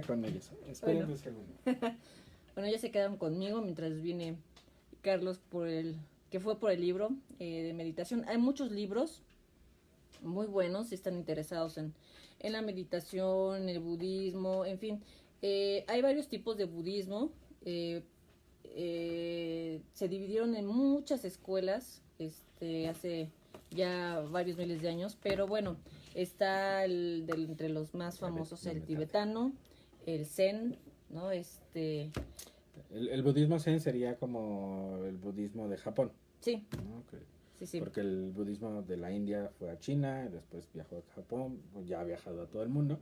con ellos. Esperen un segundo. Bueno, ya se quedaron conmigo mientras viene Carlos que fue por el libro de meditación. Hay muchos libros muy buenos si están interesados en la meditación, el budismo, en fin. Hay varios tipos de budismo. Se dividieron en muchas escuelas hace ya varios miles de años, pero bueno, está entre los más famosos el tibetano, el zen, ¿no? El budismo zen sería como el budismo de Japón. Sí. Okay. Sí. Porque el budismo de la India fue a China, y después viajó a Japón, ya ha viajado a todo el mundo,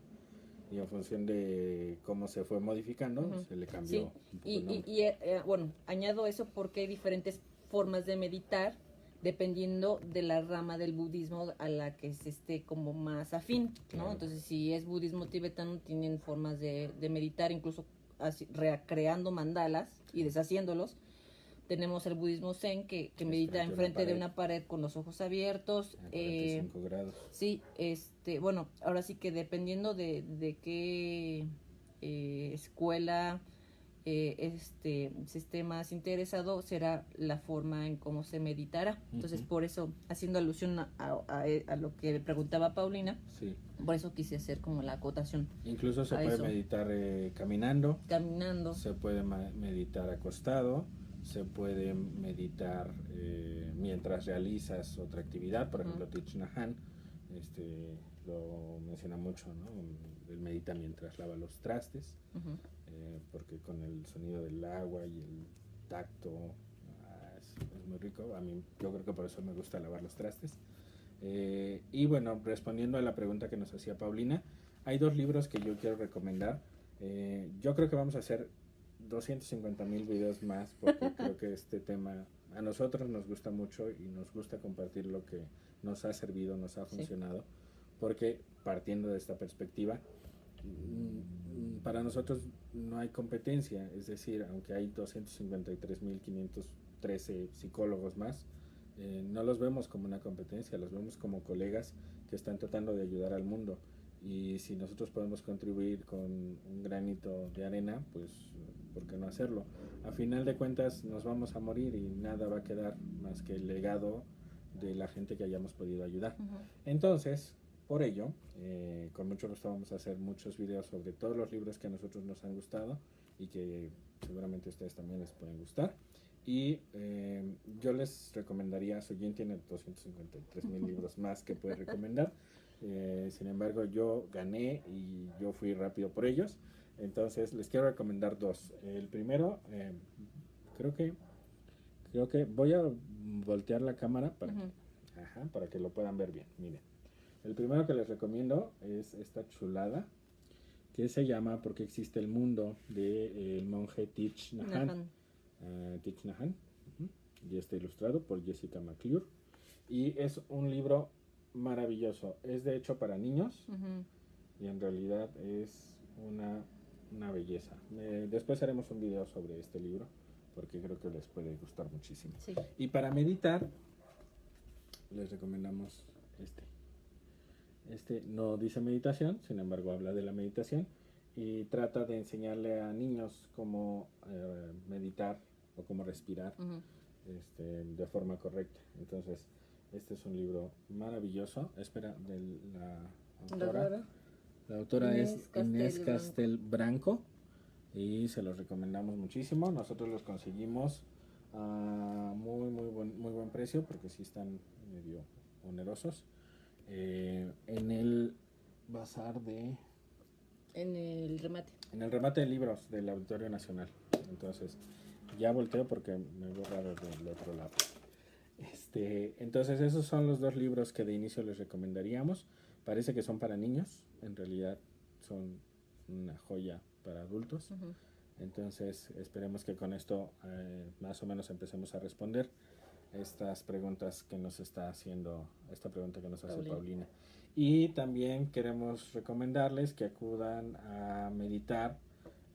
y en función de cómo se fue modificando, se le cambió un poco el nombre. Bueno, añado eso porque hay diferentes formas de meditar dependiendo de la rama del budismo a la que se esté como más afín, ¿no? Claro. Entonces, si es budismo tibetano, tienen formas de meditar, incluso recreando mandalas y deshaciéndolos. Tenemos el budismo zen que Es medita frente a una enfrente de pared. una pared con los ojos abiertos. A 45 grados. Sí, bueno, ahora sí que dependiendo de qué escuela se esté más interesado, será la forma en cómo se meditará. Entonces, por eso, haciendo alusión a lo que preguntaba Paulina, Sí. por eso quise hacer como la acotación. Incluso se a puede eso. meditar caminando, Caminando. se puede meditar acostado, se puede meditar mientras realizas otra actividad, por ejemplo, Thich Nhat Hanh, lo menciona mucho, ¿no? Él medita mientras lava los trastes, porque con el sonido del agua y el tacto es muy rico. A mí, yo creo que por eso me gusta lavar los trastes. Y bueno, respondiendo a la pregunta que nos hacía Paulina, hay 2 libros que yo quiero recomendar. Yo creo que vamos a hacer 250,000 videos más, porque creo que este tema a nosotros nos gusta mucho y nos gusta compartir lo que nos ha servido, nos ha funcionado, porque partiendo de esta perspectiva, para nosotros no hay competencia, es decir, aunque hay 253,513 psicólogos más, no los vemos como una competencia, los vemos como colegas que están tratando de ayudar al mundo, y si nosotros podemos contribuir con un granito de arena, pues ¿por qué no hacerlo? A final de cuentas nos vamos a morir y nada va a quedar más que el legado de la gente que hayamos podido ayudar. Entonces, por ello, con mucho gusto vamos a hacer muchos videos sobre todos los libros que a nosotros nos han gustado y que seguramente a ustedes también les pueden gustar. Y yo les recomendaría, Soyin tiene 253,000 libros más que puede recomendar. Sin embargo, yo gané y yo fui rápido por ellos. Entonces, les quiero recomendar 2. El primero, creo que voy a voltear la cámara para que lo puedan ver bien. Miren, el primero que les recomiendo es esta chulada que se llama ¿Por qué existe el mundo?, de el monje Thich Nhat Hanh. Thich Nhat Hanh, y está ilustrado por Jessica McClure, y es un libro maravilloso. Es de hecho para niños, y en realidad es una belleza. Después haremos un video sobre este libro porque creo que les puede gustar muchísimo. Sí. Y para meditar les recomendamos este no dice meditación, sin embargo habla de la meditación y trata de enseñarle a niños cómo meditar o cómo respirar de forma correcta. Entonces, este es un libro maravilloso. Espera, de la autora. La autora es Inés Castel Branco y se los recomendamos muchísimo. Nosotros los conseguimos a muy buen precio, porque sí están medio onerosos, en el bazar de... En el remate. En el remate de libros del Auditorio Nacional. Entonces, ya volteo porque me veo raro del otro lado. Entonces, esos son los 2 libros que de inicio les recomendaríamos. Parece que son para niños, en realidad son una joya para adultos. Entonces, esperemos que con esto más o menos empecemos a responder estas preguntas que nos está haciendo, esta pregunta que nos hace Paulina. Y también queremos recomendarles que acudan a meditar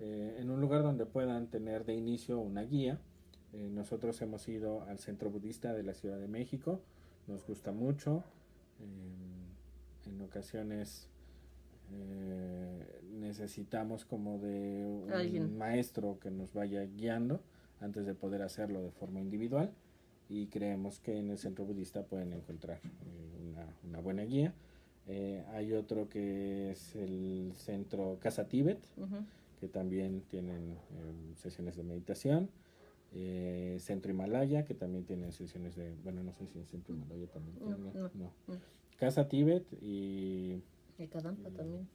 en un lugar donde puedan tener de inicio una guía. Nosotros hemos ido al Centro Budista de la Ciudad de México, nos gusta mucho. En ocasiones necesitamos como de un maestro que nos vaya guiando antes de poder hacerlo de forma individual, y creemos que en el Centro Budista pueden encontrar una buena guía. Hay otro que es el Centro Casa Tíbet, que también tienen sesiones de meditación. Centro Himalaya, que también tiene sesiones de... Bueno, no sé si en Centro Himalaya también tiene, no. Casa Tíbet y... El Kadampa también.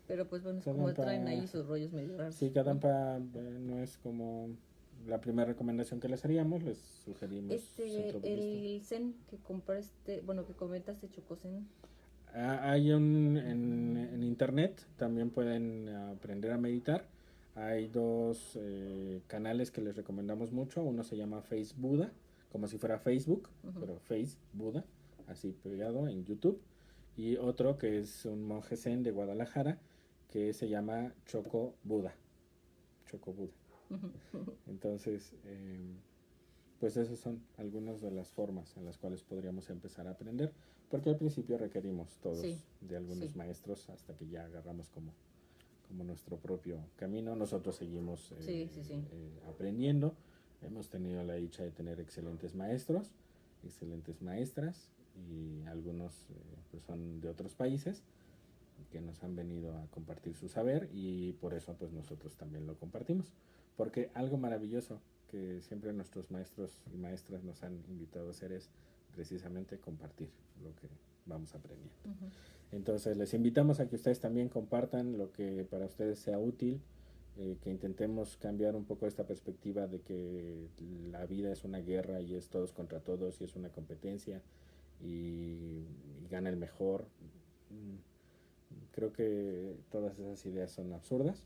Pero pues bueno, es Kadampa, como traen ahí sus rollos medio raros. Sí, Kadampa no es como la primera recomendación que les haríamos, les sugerimos Centro Budista. El Zen que compraste, bueno, que comentaste, Chocosen. Hay en internet, también pueden aprender a meditar. Hay 2 canales que les recomendamos mucho. Uno se llama Face Buda, como si fuera Facebook, pero Face Buda, así pegado en YouTube. Y otro que es un monje zen de Guadalajara, que se llama Choco Buda. Choco Buda. Entonces, pues esas son algunas de las formas en las cuales podríamos empezar a aprender, porque al principio requerimos todos Sí, de algunos sí. maestros hasta que ya agarramos como nuestro propio camino. Nosotros seguimos Sí, sí, sí. aprendiendo. Hemos tenido la dicha de tener excelentes maestros, excelentes maestras, y algunos pues son de otros países que nos han venido a compartir su saber, y por eso pues nosotros también lo compartimos, porque algo maravilloso que siempre nuestros maestros y maestras nos han invitado a hacer es precisamente compartir lo que vamos aprendiendo. Entonces les invitamos a que ustedes también compartan lo que para ustedes sea útil, que intentemos cambiar un poco esta perspectiva de que la vida es una guerra y es todos contra todos y es una competencia y gana el mejor. Creo que todas esas ideas son absurdas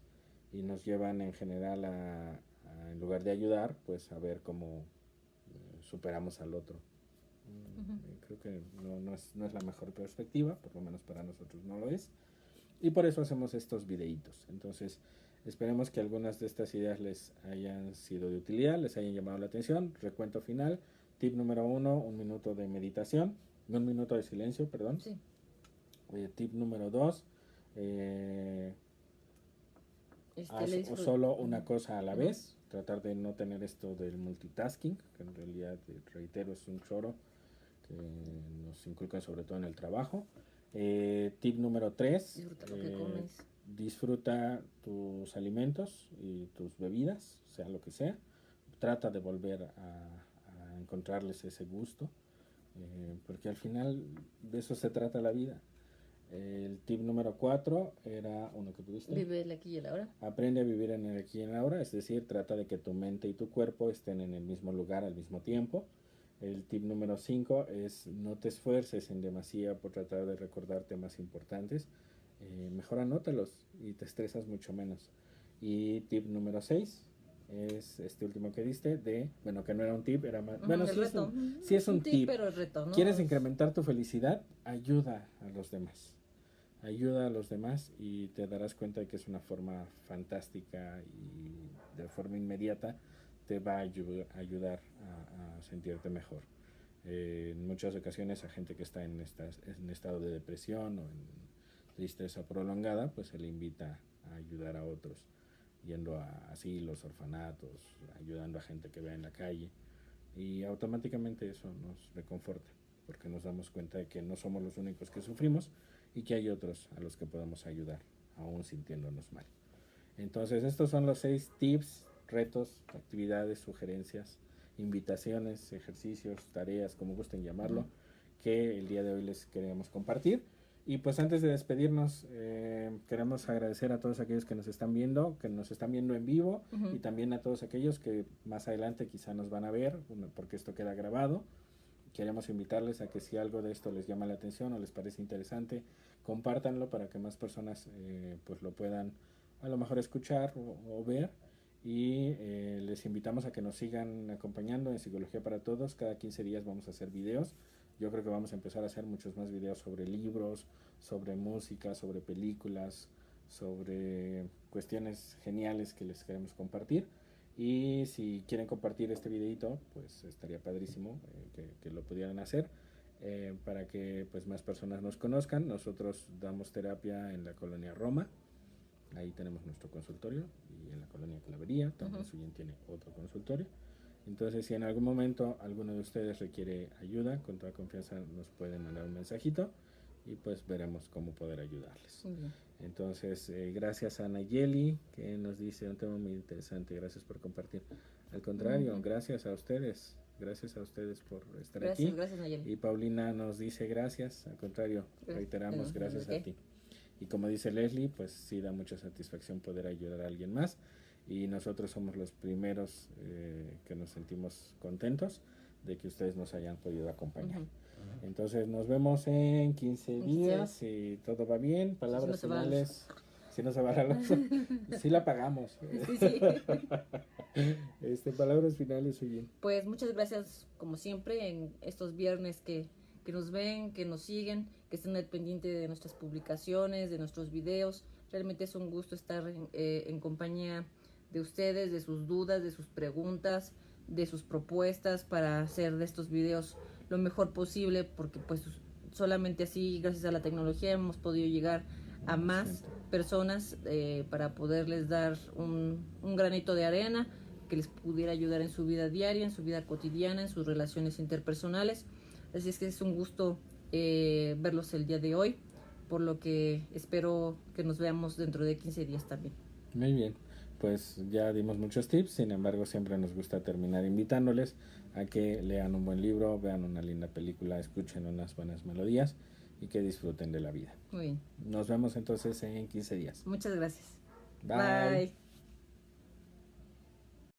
y nos llevan en general en lugar de ayudar, pues a ver cómo superamos al otro. Creo que no es la mejor perspectiva, por lo menos para nosotros no lo es. Y por eso hacemos estos videitos. Entonces, esperemos que algunas de estas ideas les hayan sido de utilidad, les hayan llamado la atención. Recuento final. Tip número 1, 1 minuto de meditación. 1 minuto de silencio, perdón. Sí. Tip número 2, haz solo una cosa a la vez. Tratar de no tener esto del multitasking, que en realidad, reitero, es un choro que nos inculcan sobre todo en el trabajo. Tip número 3, Disfruta lo que comes. Disfruta tus alimentos y tus bebidas, sea lo que sea. Trata de volver a encontrarles ese gusto, porque al final de eso se trata la vida. El tip número 4 era uno que tuviste. Vive el aquí y el ahora. Aprende a vivir en el aquí y en el ahora, es decir, trata de que tu mente y tu cuerpo estén en el mismo lugar al mismo tiempo. El tip número 5 es no te esfuerces en demasía por tratar de recordar temas importantes. Mejor anótalos y te estresas mucho menos. Y tip número 6 es este último que diste bueno, que no era un tip, era más... Bueno, sí es un tip, pero el reto, ¿no? ¿Quieres incrementar tu felicidad? Ayuda a los demás. Ayuda a los demás y te darás cuenta de que es una forma fantástica y de forma inmediata te va a ayudar a sentirte mejor. En muchas ocasiones a gente que está en estado de depresión o en tristeza prolongada, pues se le invita a ayudar a otros, yendo a asilos, orfanatos, ayudando a gente que vea en la calle, y automáticamente eso nos reconforta, porque nos damos cuenta de que no somos los únicos que sufrimos y que hay otros a los que podemos ayudar, aún sintiéndonos mal. Entonces, estos son los 6 tips, retos, actividades, sugerencias, invitaciones, ejercicios, tareas, como gusten llamarlo, que el día de hoy les queremos compartir. Y pues antes de despedirnos, queremos agradecer a todos aquellos que nos están viendo en vivo, y también a todos aquellos que más adelante quizá nos van a ver, porque esto queda grabado. Queremos invitarles a que si algo de esto les llama la atención o les parece interesante, compártanlo para que más personas pues lo puedan a lo mejor escuchar o ver. Y les invitamos a que nos sigan acompañando en Psicología para Todos. Cada 15 días vamos a hacer videos. Yo creo que vamos a empezar a hacer muchos más videos sobre libros, sobre música, sobre películas, sobre cuestiones geniales que les queremos compartir. Y si quieren compartir este videito, pues estaría padrísimo que lo pudieran hacer, para que pues más personas nos conozcan. Nosotros damos terapia en la colonia Roma, ahí tenemos nuestro consultorio, y en la colonia Clavería también Suyen tiene otro consultorio. Entonces, si en algún momento alguno de ustedes requiere ayuda, con toda confianza nos pueden mandar un mensajito y pues veremos cómo poder ayudarles. Entonces, gracias a Nayeli, que nos dice un tema muy interesante. Gracias por compartir. Al contrario, gracias a ustedes. Gracias a ustedes por estar aquí. Gracias, Nayeli. Y Paulina nos dice gracias. Al contrario, reiteramos, gracias a ti. Y como dice Leslie, pues sí da mucha satisfacción poder ayudar a alguien más. Y nosotros somos los primeros que nos sentimos contentos de que ustedes nos hayan podido acompañar. Entonces nos vemos en 15 días, si todo va bien. Palabras finales. Si no se va la luz, sí la pagamos. Palabras finales, Suyen. Pues muchas gracias, como siempre, en estos viernes que nos ven, que nos siguen, que estén al pendiente de nuestras publicaciones, de nuestros videos. Realmente es un gusto estar en compañía de ustedes, de sus dudas, de sus preguntas, de sus propuestas para hacer de estos videos lo mejor posible, porque pues solamente así, gracias a la tecnología, hemos podido llegar a más personas para poderles dar un granito de arena que les pudiera ayudar en su vida diaria, en su vida cotidiana, en sus relaciones interpersonales. Así es que es un gusto verlos el día de hoy, por lo que espero que nos veamos dentro de 15 días también. Muy bien, pues ya dimos muchos tips, sin embargo siempre nos gusta terminar invitándoles a que lean un buen libro, vean una linda película, escuchen unas buenas melodías y que disfruten de la vida. Muy bien. Nos vemos entonces en 15 días. Muchas gracias. Bye. Bye.